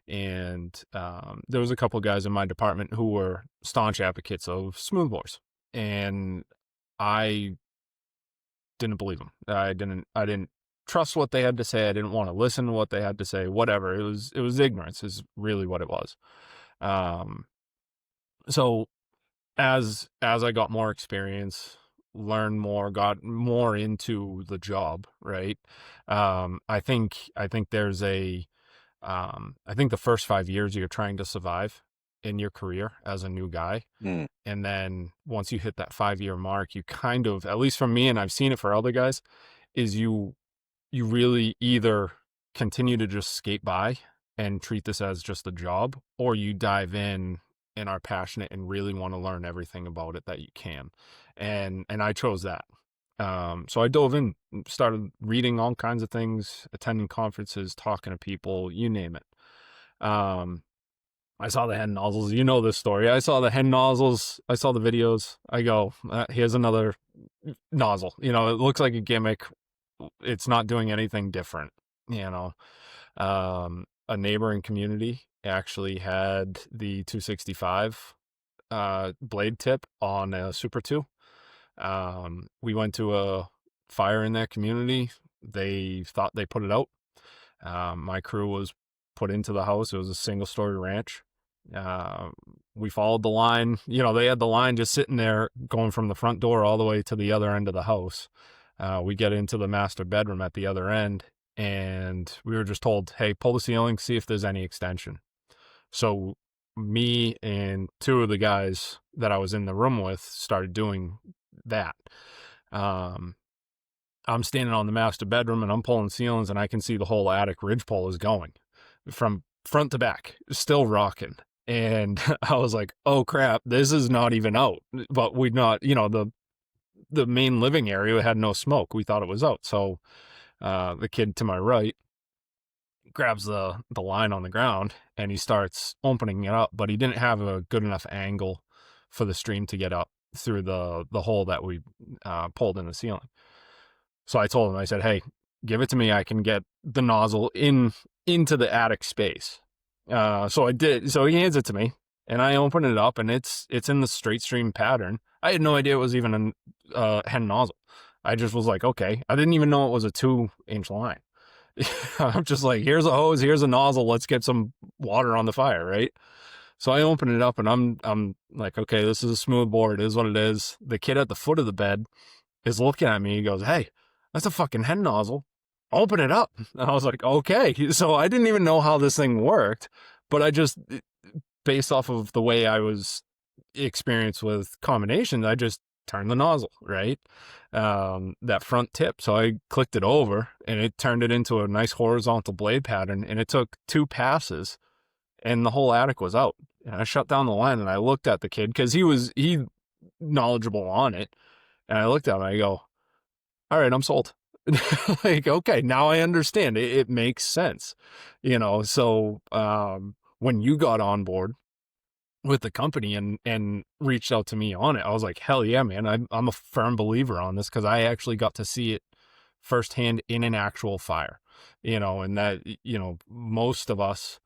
And there was a couple of guys in my department who were staunch advocates of smooth bores. and I didn't believe them. I didn't trust what they had to say. I didn't want to listen to what they had to say. Whatever. It was ignorance is really what it was. Um, so as I got more experience, learned more, got more into the job, right? I think there's I think the first 5 years you're trying to survive in your career as a new guy. Mm. And then once you hit that 5 year mark, you kind of, at least for me, and I've seen it for other guys, is you really either continue to just skate by and treat this as just a job, or you dive in and are passionate and really want to learn everything about it that you can. And I chose that. So I dove in, started reading all kinds of things, attending conferences, talking to people, you name it. I saw the head nozzles. You know this story. I saw the head nozzles. I saw the videos. I go, here's another nozzle. It looks like a gimmick. It's not doing anything different. A neighboring community actually had the 265 blade tip on a Super 2. We went to a fire in that community. They thought they put it out. My crew was put into the house. It was a single-story ranch. We followed the line. They had the line just sitting there going from the front door all the way to the other end of the house. We get into the master bedroom at the other end, and we were just told, hey, pull the ceiling, see if there's any extension. So me and two of the guys that I was in the room with started doing that. I'm standing on the master bedroom and I'm pulling ceilings, and I can see the whole attic ridgepole is going from front to back, still rocking. And I was like, oh crap, this is not even out. But we'd not, the main living area had no smoke. We thought it was out. So the kid to my right grabs the line on the ground and he starts opening it up, but he didn't have a good enough angle for the stream to get up through the hole that we pulled in the ceiling. So I told him, I said, hey, give it to me. I can get the nozzle into the attic space. So I did. So he hands it to me and I open it up, and it's in the straight stream pattern. I had no idea it was even a hen nozzle. I just was like, okay. I didn't even know it was a 2-inch line. I'm just like, here's a hose, here's a nozzle. Let's get some water on the fire, right? So I open it up and I'm like, okay, this is a smooth bore. It is what it is. The kid at the foot of the bed is looking at me. He goes, hey, that's a fucking hen nozzle. Open it up. And I was like, okay. So I didn't even know how this thing worked, but I just, based off of the way I was experienced with combinations, I just turned the nozzle, right? That front tip. So I clicked it over and it turned it into a nice horizontal blade pattern. And it took 2 passes and the whole attic was out. And I shut down the line and I looked at the kid because he knowledgeable on it. And I looked at him and I go, all right, I'm sold. Like, okay, now I understand. It makes sense, So when you got on board with the company and reached out to me on it, I was like, hell yeah, man. I'm a firm believer on this because I actually got to see it firsthand in an actual fire, and that, most of us,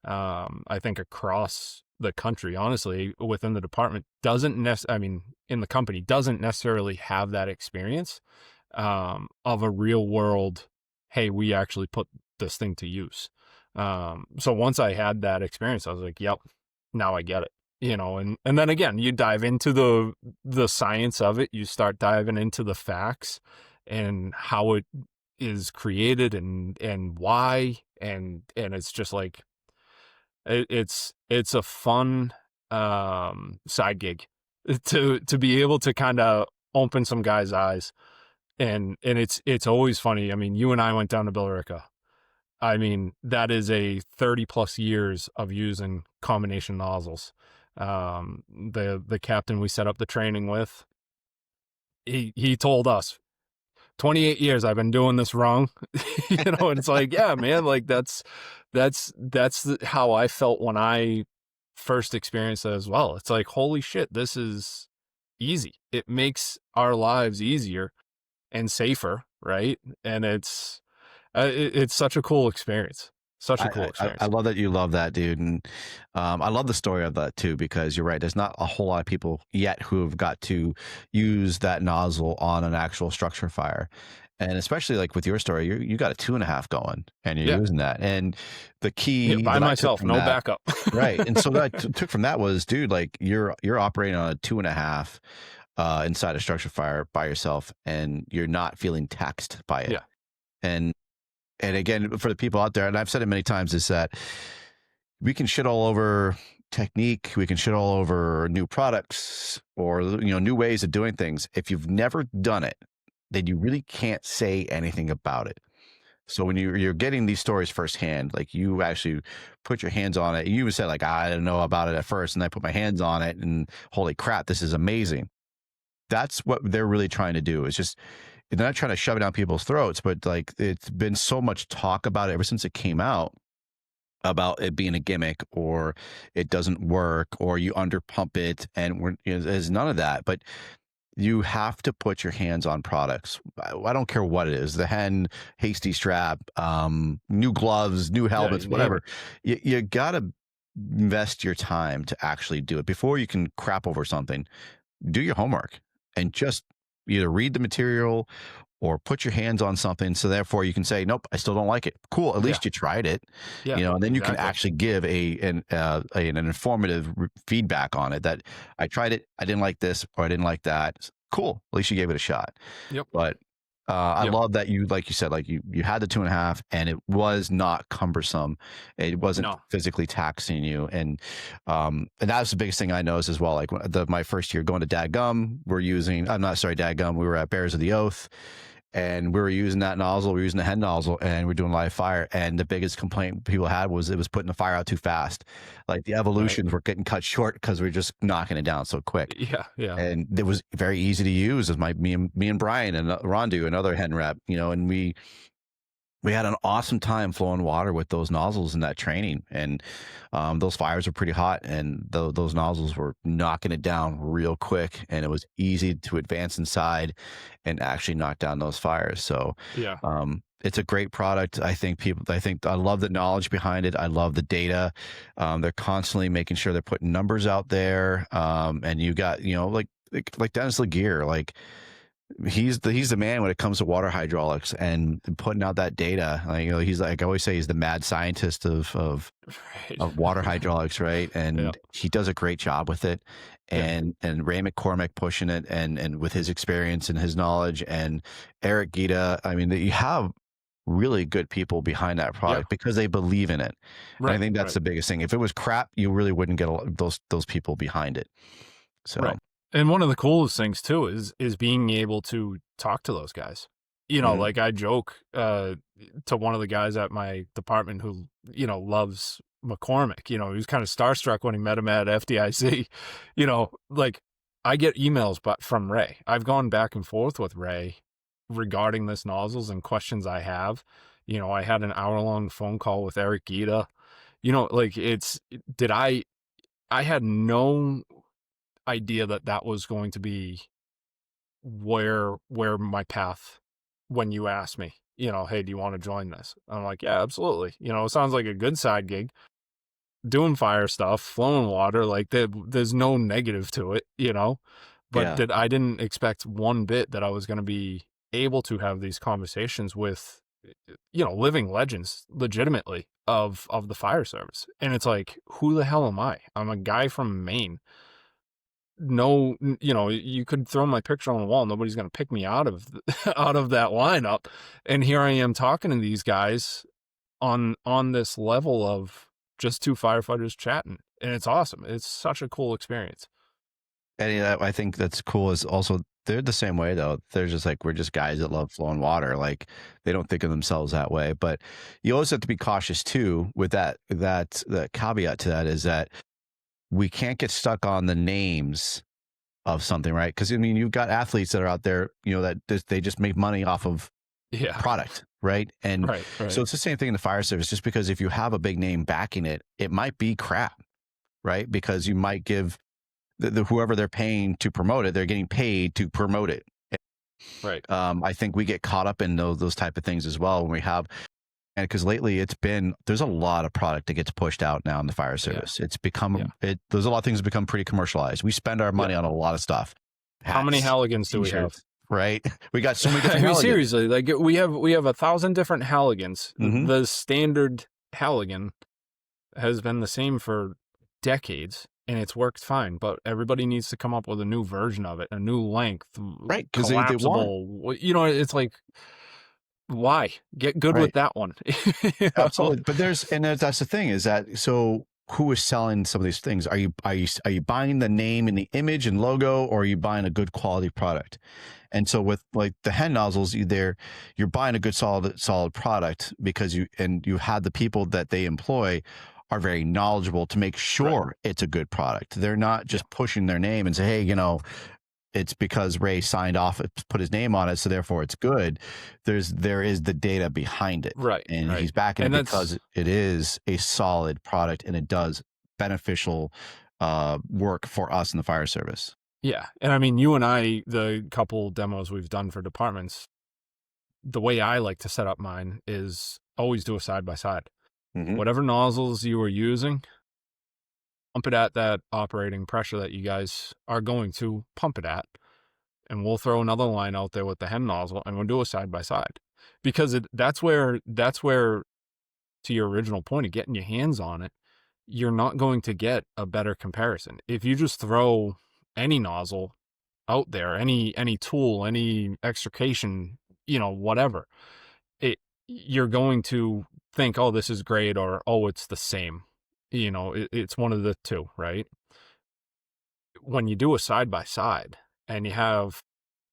I think across the country, honestly, within the department in the company doesn't necessarily have that experience of a real world, hey, we actually put this thing to use. So once I had that experience, I was like, yep, now I get it, and then again, you dive into the science of it. You start diving into the facts and how it is created and why, and it's just like, it's a fun side gig to be able to kind of open some guys' eyes. And it's always funny. I mean, you and I went down to Billerica. I mean, that is a 30+ years of using combination nozzles. The captain we set up the training with, he told us, 28 years I've been doing this wrong. And it's like, yeah, man, like that's how I felt when I first experienced it as well. It's like, holy shit, this is easy. It makes our lives easier and safer, right? And it's such a cool experience. Such a cool I experience. love that you love that, dude, and I love the story of that too, because you're right. There's not a whole lot of people yet who have got to use that nozzle on an actual structure fire, and especially like with your story, you got a 2.5 going, and you're Yeah. using that. And the Yeah, key by that I took myself, from no that, backup. right, and so that I took from that was, dude, like you're operating on a 2.5 inside a structure fire by yourself, and you're not feeling taxed by it. Yeah. And again, for the people out there, and I've said it many times, is that we can shit all over technique, we can shit all over new products or new ways of doing things. If you've never done it, then you really can't say anything about it. So when you're getting these stories firsthand, like you actually put your hands on it, you even said like, I didn't know about it at first, and I put my hands on it, and holy crap, this is amazing. That's what they're really trying to do. Is just, they're not trying to shove it down people's throats, but like it's been so much talk about it ever since it came out, about it being a gimmick or it doesn't work or you under pump it, and there's none of that. But you have to put your hands on products. I don't care what it is, the hen, hasty strap, new gloves, new helmets, you name whatever. it. You gotta invest your time to actually do it before you can crap over something. Do your homework and just either read the material or put your hands on something, so therefore you can say, nope, I still don't like it. Cool, at least you tried it. Yeah, And then you can exactly. actually give an informative feedback on it, that I tried it, I didn't like this, or I didn't like that. Cool, at least you gave it a shot. Yep. But I Yep. love that you, like you said, like you had the 2.5, and it was not cumbersome. It wasn't No. physically taxing you, and that was the biggest thing I noticed as well. Like my first year going to Dadgum, Dadgum, we were at Bears of the Oath, and we were using that nozzle. We were using the head nozzle, and we're doing live fire. And the biggest complaint people had was it was putting the fire out too fast. Like the evolutions were getting cut short because we are just knocking it down so quick. Yeah. And it was very easy to use. As me and Brian and Rondu, another hen rep, and we had an awesome time flowing water with those nozzles in that training. And those fires were pretty hot, and those nozzles were knocking it down real quick, and it was easy to advance inside and actually knock down those fires. So Yeah. it's a great product. I think I love the knowledge behind it. I love the data. They're constantly making sure they're putting numbers out there. And you got, like Dennis Laguerre, like he's the man when it comes to water hydraulics and putting out that data. Like, he's like, I always say, he's the mad scientist of water hydraulics, right? And he does a great job with it. And Ray McCormick pushing it, and with his experience and his knowledge, and Eric Gita. I mean, you have really good people behind that product because they believe in it. Right. And I think that's the biggest thing. If it was crap, you really wouldn't get those people behind it. So. Right. And one of the coolest things too is being able to talk to those guys. Like I joke to one of the guys at my department who, loves McCormick. He was kind of starstruck when he met him at FDIC. Like I get emails from Ray. I've gone back and forth with Ray regarding this nozzles and questions I have. I had an hour-long phone call with Eric Gita. Like I had no idea that was going to be where my path, when you asked me, hey, do you want to join this? I'm like, yeah, absolutely. It sounds like a good side gig, doing fire stuff, flowing water. Like there's no negative to it, but I didn't expect one bit that I was going to be able to have these conversations with, living legends legitimately of the fire service. And it's like, who the hell am I? I'm a guy from Maine. No, you could throw my picture on the wall. Nobody's going to pick me out of out of that lineup. And here I am talking to these guys on this level of just two firefighters chatting. And it's awesome. It's such a cool experience. And I think that's cool is also, they're the same way though. They're just like, we're just guys that love flowing water. Like they don't think of themselves that way, but you always have to be cautious too with that the caveat to that is that we can't get stuck on the names of something, right? Because I mean, you've got athletes that are out there, that they just make money off of product, right? And so it's the same thing in the fire service. Just because if you have a big name backing it, it might be crap, right? Because you might give whoever they're paying to promote it, they're getting paid to promote it. Right. I think we get caught up in those type of things as well when we have And because lately there's a lot of product that gets pushed out now in the fire Yeah. service. It's become, there's a lot of things that become pretty commercialized. We spend our money on a lot of stuff. How many Hats, Halligans do we have? t-shirts, right? We got so many different I mean, Halligans. seriously, like we have 1,000 different Halligans. Mhm. The standard Halligan has been the same for decades, and it's worked fine. But everybody needs to come up with a new version of it, a new length, Right, 'cause they collapsible. You know, it's like, why get good Right. with that one? You know? Absolutely. But that's the thing is that, so who is selling some of these things? Are you buying the name and the image and logo, or are you buying a good quality product? And so with like the hen nozzles, you're buying a good solid product because you had the people that they employ are very knowledgeable to make sure it's a good product. They're not just pushing their name and say, hey, you know, it's because Ray signed off, put his name on it, so therefore it's good. There is the data behind it, Right? and he's backing it because it is a solid product and it does beneficial work for us in the fire service. Yeah, and I mean, you and I, the couple demos we've done for departments, the way I like to set up mine is always do a side by side. Whatever nozzles you are using, pump it at that operating pressure that you guys are going to pump it at, and we'll throw another line out there with the hen nozzle, and we'll do a side by side, because that's where, to your original point of getting your hands on it, you're not going to get a better comparison if you just throw any nozzle out there, any tool, any extrication, you know, whatever. You're going to think, oh, this is great, or oh, it's the same. You know, it's one of the two, right? When you do a side by side and you have,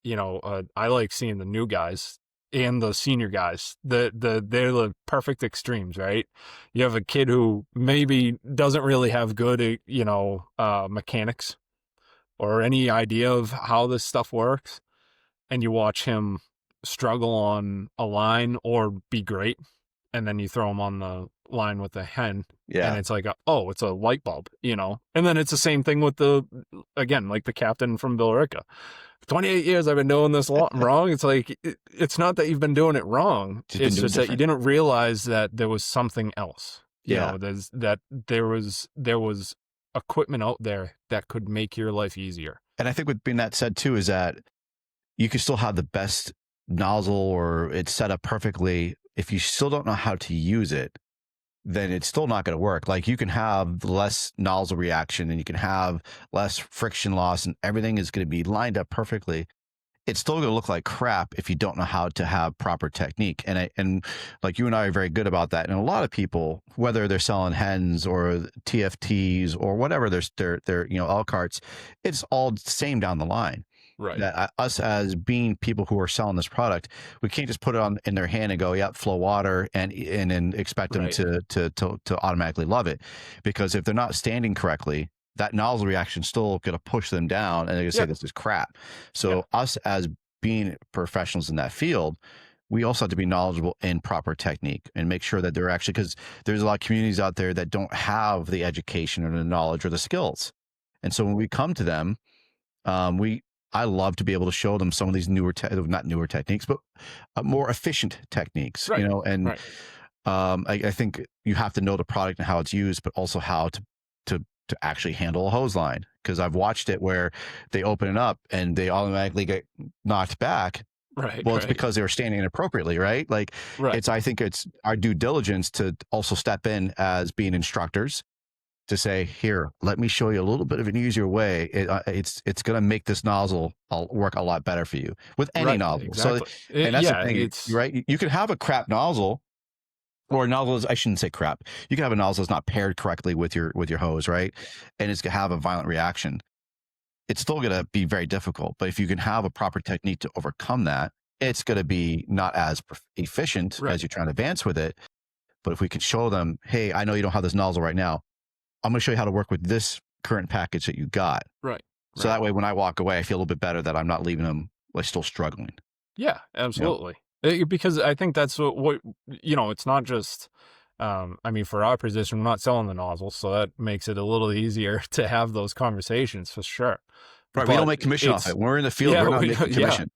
you know, I like seeing the new guys and the senior guys. They're the perfect extremes, right? You have a kid who maybe doesn't really have good, you know, mechanics or any idea of how this stuff works, and you watch him struggle on a line or be great, and then you throw him on the line with the hen, and it's like, oh, it's a light bulb, you know? And then it's the same thing with again, like the captain from Billerica. 28 years I've been doing this wrong. It's like, it's not that you've been doing it wrong. It's just that you didn't realize that there was something else. You know, there was equipment out there that could make your life easier. And I think with being that said too, is that you can still have the best nozzle or it's set up perfectly. If you still don't know how to use it, then it's still not going to work. Like, you can have less nozzle reaction and you can have less friction loss and everything is going to be lined up perfectly. It's still going to look like crap if you don't know how to have proper technique. And like you and I are very good about that. And a lot of people, whether they're selling hens or TFTs or whatever, they're you know, L-carts, it's all the same down the line. Right. That us as being people who are selling this product, we can't just put it in their hand and go, yeah, flow water and expect them to automatically love it. Because if they're not standing correctly, that nozzle reaction still going to push them down and they're going to say this is crap. So us as being professionals in that field, we also have to be knowledgeable in proper technique and make sure that they're actually, because there's a lot of communities out there that don't have the education or the knowledge or the skills. And so when we come to them, I love to be able to show them some of these not newer techniques, but more efficient techniques, you know, and I think you have to know the product and how it's used, but also how to actually handle a hose line. Because I've watched it where they open it up and they automatically get knocked back. Right. Well, it's because they were standing inappropriately, right? Like, I think it's our due diligence to also step in as being instructors to say, here, let me show you a little bit of an easier way. It's going to make this nozzle work a lot better for you with any nozzle. Exactly. So, and that's the thing, right? You could have a crap nozzle, or nozzles, I shouldn't say crap. You can have a nozzle that's not paired correctly with your hose, right? And it's going to have a violent reaction. It's still going to be very difficult. But if you can have a proper technique to overcome that, it's going to be not as efficient as you're trying to advance with it. But if we can show them, hey, I know you don't have this nozzle right now. I'm going to show you how to work with this current package that you got. Right. So that way, when I walk away, I feel a little bit better that I'm not leaving them like still struggling. Yeah, absolutely. Because I think that's what, you know, it's not just, I mean, for our position, we're not selling the nozzles, so that makes it a little easier to have those conversations for sure. Right. We don't make commission off it. We're in the field. We're not making commission.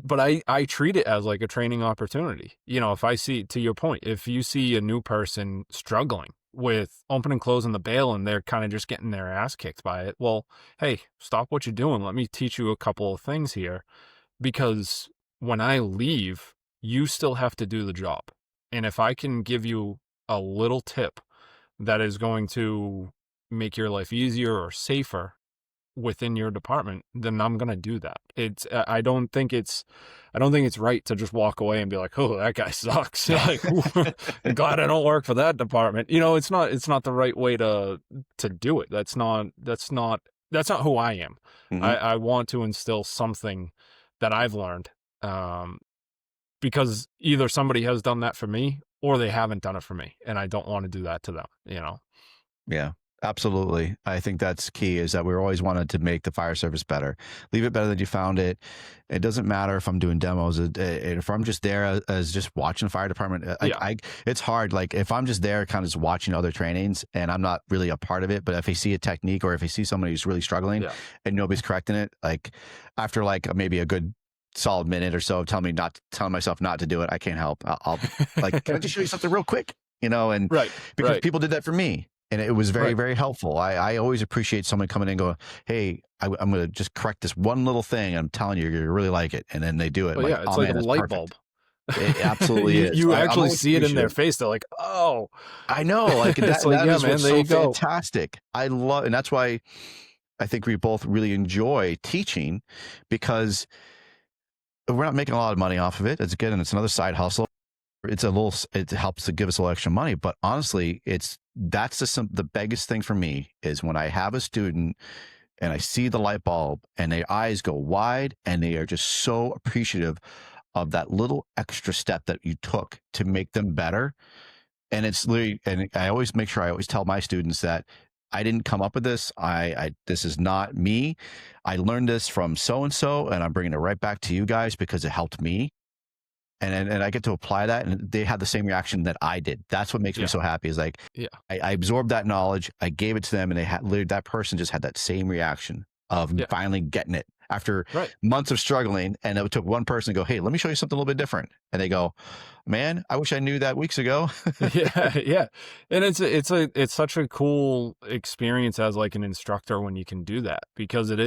But I treat it as like a training opportunity. If I see, to your point, if you see a new person struggling with opening and closing the bail and they're kind of just getting their ass kicked by it, well, hey, stop what you're doing. Let me teach you a couple of things here, because when I leave, you still have to do the job. And if I can give you a little tip that is going to make your life easier or safer within your department, then I'm going to do that. I don't think it's right to just walk away and be like, oh, that guy sucks. Like, I'm glad I don't work for that department. It's not the right way to do it. That's not who I am. Mhm. I want to instill something that I've learned, because either somebody has done that for me or they haven't done it for me, and I don't want to do that to them. Yeah, absolutely. I think that's key, is that we always wanted to make the fire service better. Leave it better than you found it. It doesn't matter if I'm doing demos, if I'm just there as just watching the fire department. It's hard. Like, if I'm just there kind of just watching other trainings and I'm not really a part of it, but if I see a technique or if I see somebody who's really struggling and nobody's correcting it, like after like maybe a good solid minute or so of telling myself not to do it, I can't help. I'll like, can I just show you something real quick? And because people did that for me. And it was very, very helpful. I always appreciate someone coming in and going, hey, I'm going to just correct this one little thing. I'm telling you, you're going to really like it. And then they do it. Well, it's like a light bulb. It absolutely is. You actually see it in their face. They're like, oh. I know. Like, that, like, that is what's so go. fantastic. And that's why I think we both really enjoy teaching, because we're not making a lot of money off of it. It's it's another side hustle. It helps to give us a little extra money, but honestly, that's the biggest thing for me, is when I have a student and I see the light bulb and their eyes go wide and they are just so appreciative of that little extra step that you took to make them better. And it's literally, and I always make sure I always tell my students that I didn't come up with this. This is not me. I learned this from so-and-so, and I'm bringing it right back to you guys because it helped me. And I get to apply that, and they had the same reaction that I did. That's what makes me so happy, is like, I absorbed that knowledge, I gave it to them, and literally that person just had that same reaction of finally getting it after months of struggling. And it took one person to go, hey, let me show you something a little bit different. And they go, man, I wish I knew that weeks ago. Yeah. And it's such a cool experience as like an instructor when you can do that, because it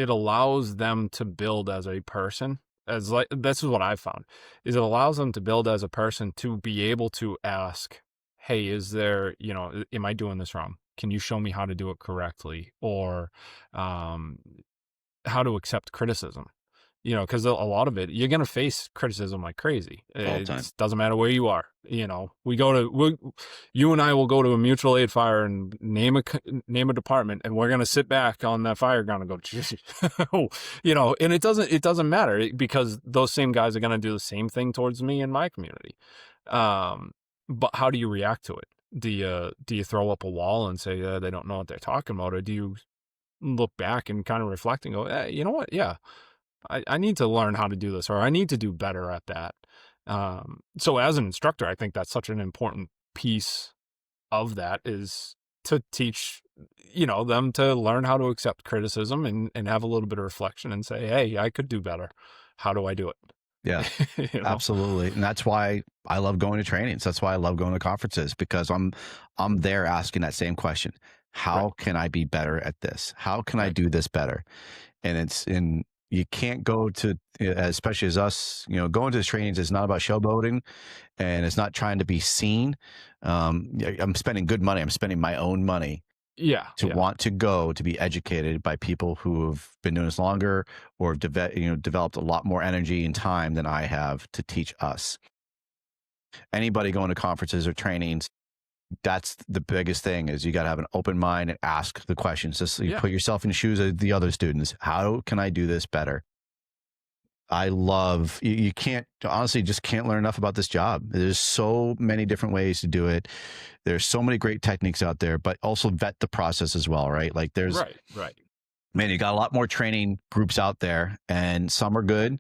allows them to build as a person. This is what I've found, is it allows them to build as a person, to be able to ask, hey, is there, am I doing this wrong? Can you show me how to do it correctly? Or how to accept criticism? Because a lot of it, you're going to face criticism like crazy. It doesn't matter where you are. You and I will go to a mutual aid fire and name a department, and we're going to sit back on that fire ground and go, geez. And it doesn't matter, because those same guys are going to do the same thing towards me in my community. But how do you react to it? Do you throw up a wall and say they don't know what they're talking about? Or do you look back and kind of reflect and go, hey, you know what? Yeah. I need to learn how to do this, or I need to do better at that. So as an instructor, I think that's such an important piece of that, is to teach, them to learn how to accept criticism and have a little bit of reflection and say, hey, I could do better. How do I do it? Yeah, absolutely. And that's why I love going to trainings. That's why I love going to conferences, because I'm there asking that same question. How can I be better at this? How can I do this better? And you can't go to, especially as us, going to the trainings is not about showboating, and it's not trying to be seen. I'm spending good money. I'm spending my own money want to go to be educated by people who have been doing this longer, or have developed a lot more energy and time than I have to teach us. Anybody going to conferences or trainings, that's the biggest thing, is you got to have an open mind and ask the questions. Just you put yourself in the shoes of the other students. How can I do this better? I love, you can't, honestly, just can't learn enough about this job. There's so many different ways to do it. There's so many great techniques out there, but also vet the process as well, right? Like there's, man, you got a lot more training groups out there, and some are good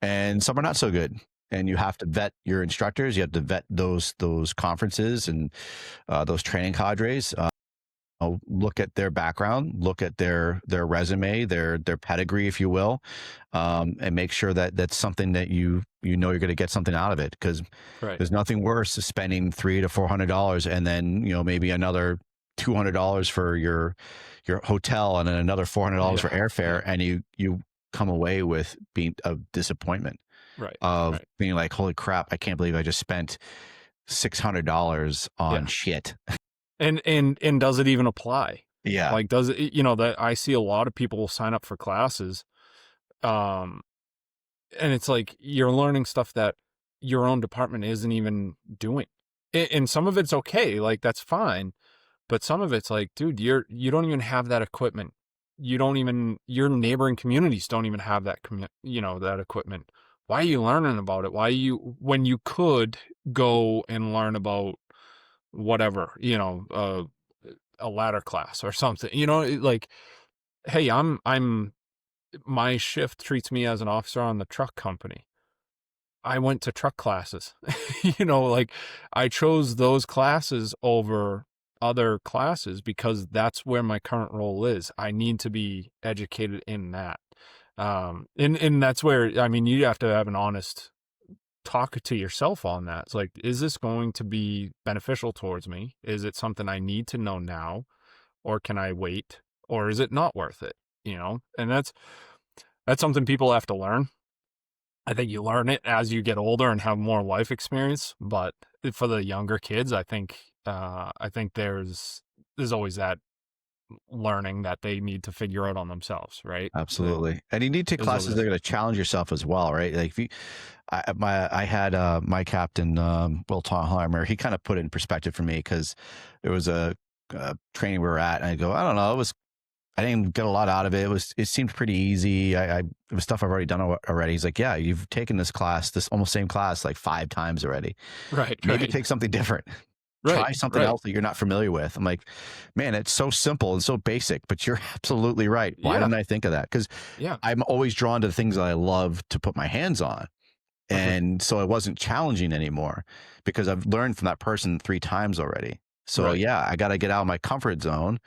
and some are not so good. And you have to vet your instructors. You have to vet those conferences and those training cadres. look at their background, look at their resume, their pedigree, if you will, and make sure that that's something that you're going to get something out of it. Because Right. there's nothing worse than spending $300 to $400 and then maybe another $200 for your hotel and then another $400 for airfare, and you come away with being a disappointment of being like, holy crap, I can't believe I just spent $600 on shit. And does it even apply? Yeah. Like, does it, that I see a lot of people sign up for classes. And it's like, you're learning stuff that your own department isn't even doing. And some of it's okay. Like, that's fine. But some of it's like, dude, you don't even have that equipment. Your neighboring communities don't even have that, that equipment. Why are you learning about it? When you could go and learn about whatever, a ladder class or something, like, hey, my shift treats me as an officer on the truck company. I went to truck classes, like, I chose those classes over other classes because that's where my current role is. I need to be educated in that. And that's where, I mean, you have to have an honest talk to yourself on that. It's like, is this going to be beneficial towards me? Is it something I need to know now, or can I wait, or is it not worth it? And that's something people have to learn. I think you learn it as you get older and have more life experience. But for the younger kids, I think there's always that learning that they need to figure out on themselves, right? Absolutely. And you need to take classes that are going to challenge yourself as well, right? Like, I had my captain, Will Tonheimer, he kind of put it in perspective for me, because there was a training we were at, and I go, I don't know, I didn't get a lot out of it. It seemed pretty easy. It was stuff I've already done already. He's like, yeah, you've taken this almost same class like 5 times already. Right. Maybe take something different. Try something else that you're not familiar with. I'm like, man, it's so simple and so basic, but you're absolutely right. Why didn't I think of that? Because I'm always drawn to the things that I love to put my hands on. And so it wasn't challenging anymore because I've learned from that person 3 times already. So I got to get out of my comfort zone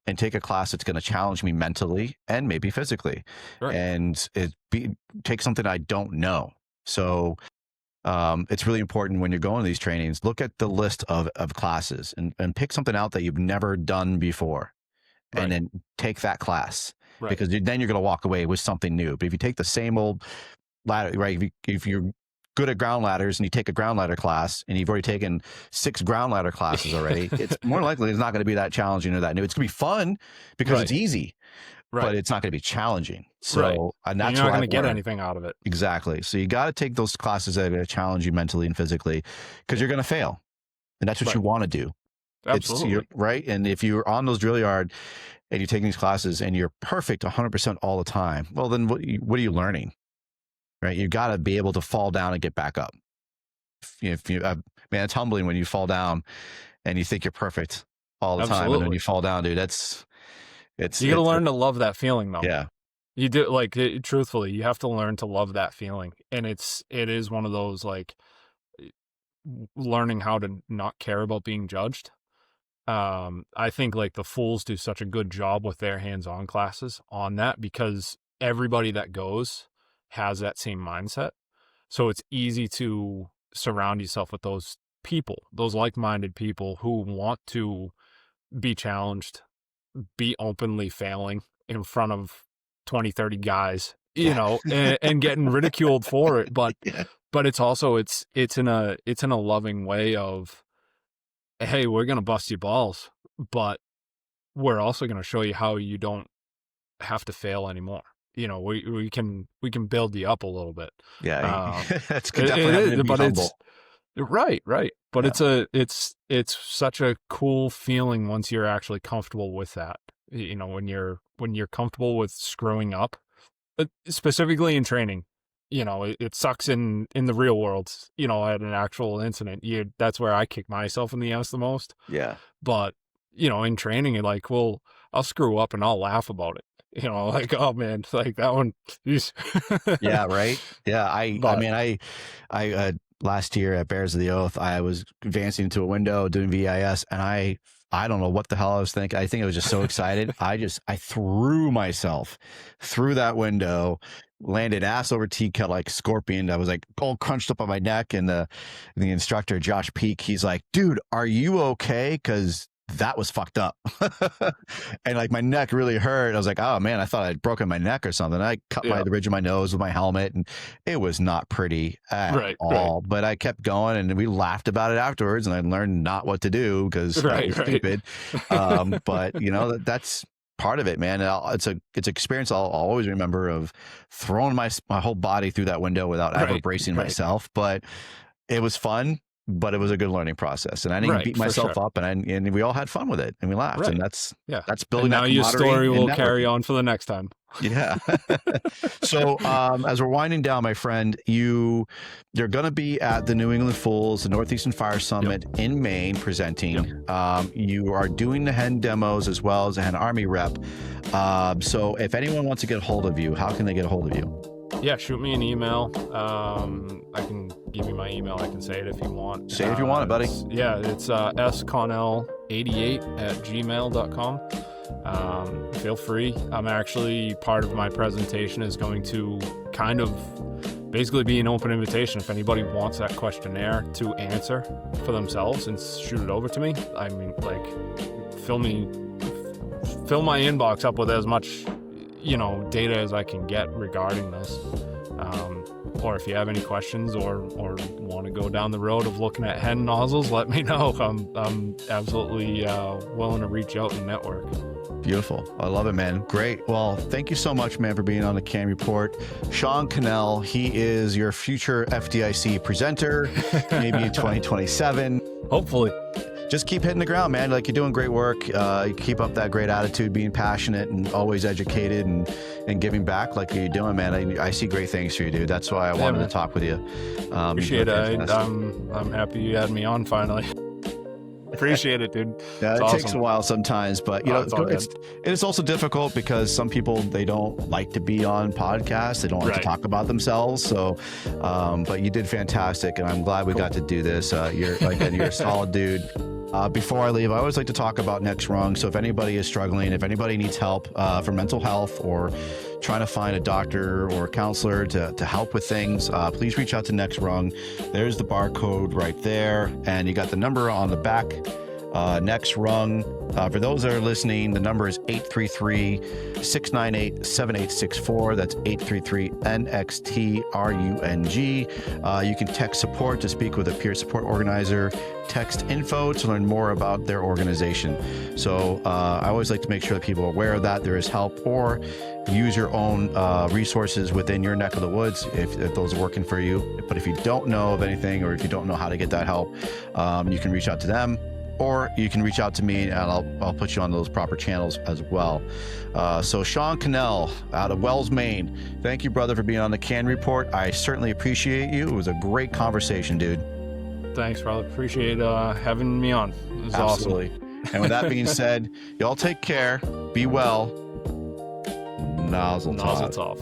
and take a class that's going to challenge me mentally and maybe physically, and take something I don't know. So it's really important when you're going to these trainings, look at the list of classes and pick something out that you've never done before, and then take that class, because then you're going to walk away with something new. But if you take the same old ladder, right? If you're good at ground ladders and you take a ground ladder class and you've already taken 6 ground ladder classes already, it's more likely it's not going to be that challenging or that new. It's going to be fun because it's easy, but it's not going to be challenging. So and that's you're not going to get anything out of it. Exactly. So you got to take those classes that are going to challenge you mentally and physically, because you're going to fail, and that's what you want to do. Absolutely. Right. And if you're on those drill yard and you're taking these classes and you're perfect 100% all the time, well, then what are you learning? Right. You got to be able to fall down and get back up. If you, man, it's humbling when you fall down and you think you're perfect all the time, and then you fall down, dude. You got to learn to love that feeling, though. Yeah. You do, like, truthfully, you have to learn to love that feeling. And it is one of those, like, learning how to not care about being judged. I think, like, the Fools do such a good job with their hands-on classes on that, because everybody that goes has that same mindset. So it's easy to surround yourself with those people, those like-minded people who want to be challenged, be openly failing in front of 20, 30 guys, and getting ridiculed for it. But but it's also it's in a loving way of, hey, we're gonna bust your balls, but we're also gonna show you how you don't have to fail anymore. We can build you up a little bit. Yeah, that's definitely but humble. Right. But it's such a cool feeling once you're actually comfortable with that. When you're comfortable with screwing up, specifically in training. It sucks in the real world. At an actual incident, that's where I kick myself in the ass the most. Yeah. But in training, you're like, well, I'll screw up and I'll laugh about it. Like, oh man, like that one. Yeah. Right. Yeah. I last year at Bears of the Oath, I was advancing into a window doing VIS, and I I don't know what the hell I was thinking. I think I was just so excited. I threw myself through that window, landed ass over tea kettle like scorpion. I was like all crunched up on my neck. And the instructor, Josh Peak, he's like, dude, are you okay? Because that was fucked up. And like my neck really hurt. I was like, oh man, I thought I'd broken my neck or something. I cut the bridge of my nose with my helmet, and it was not pretty at all. But I kept going, and we laughed about it afterwards, and I learned not what to do because I was stupid. But you know, that's part of it, man. It's an experience I'll always remember, of throwing my whole body through that window without ever bracing myself. But it was fun. But it was a good learning process, and I didn't beat myself up, and we all had fun with it, and we laughed, and that's building. And now your story will carry on for the next time. Yeah. So as we're winding down, my friend, you're going to be at the New England Fools, the Northeastern Fire Summit in Maine, presenting. You are doing the hen demos as well as a hen army rep. So if anyone wants to get a hold of you, how can they get a hold of you? Yeah, shoot me an email. I can give you my email. I can say it if you want. Say it if you want it, buddy. It's sconnell88@gmail.com. Feel free. I'm actually, part of my presentation is going to kind of basically be an open invitation. If anybody wants that questionnaire to answer for themselves and shoot it over to me, I mean, like, fill my inbox up with as much data as I can get regarding this. Or if you have any questions or want to go down the road of looking at hen nozzles, let me know. I'm absolutely willing to reach out and network. Beautiful. I love it, man. Great. Well, thank you so much, man, for being on the C.A.N Report. Sean Connell, he is your future FDIC presenter, maybe in 2027. Hopefully. Just keep hitting the ground, man. Like, you're doing great work. You keep up that great attitude, being passionate and always educated and giving back like you're doing, man. I see great things for you, dude. That's why I wanted to talk with you. Appreciate it. I'm happy you had me on finally. Appreciate it, dude. Yeah, it takes a while sometimes, but it's also difficult because some people, they don't like to be on podcasts. They don't like to talk about themselves. So, but you did fantastic, and I'm glad we got to do this. You're a solid dude. Before I leave, I always like to talk about Next Rung. So if anybody is struggling, if anybody needs help for mental health or trying to find a doctor or a counselor to help with things, please reach out to Next Rung. There's the barcode right there, and you got the number on the back. Next Rung. For those that are listening, the number is 833-698-7864. That's 833-NXTRUNG. You can text support to speak with a peer support organizer. Text info to learn more about their organization. So I always like to make sure that people are aware of that. There is help, or use your own resources within your neck of the woods if those are working for you. But if you don't know of anything, or if you don't know how to get that help, you can reach out to them. Or you can reach out to me, and I'll put you on those proper channels as well. So Sean Connell out of Wells, Maine. Thank you, brother, for being on the C.A.N Report. I certainly appreciate you. It was a great conversation, dude. Thanks, brother. Appreciate having me on. It was Absolutely. Awesome. And with that being said, y'all take care. Be well. Nozzle off.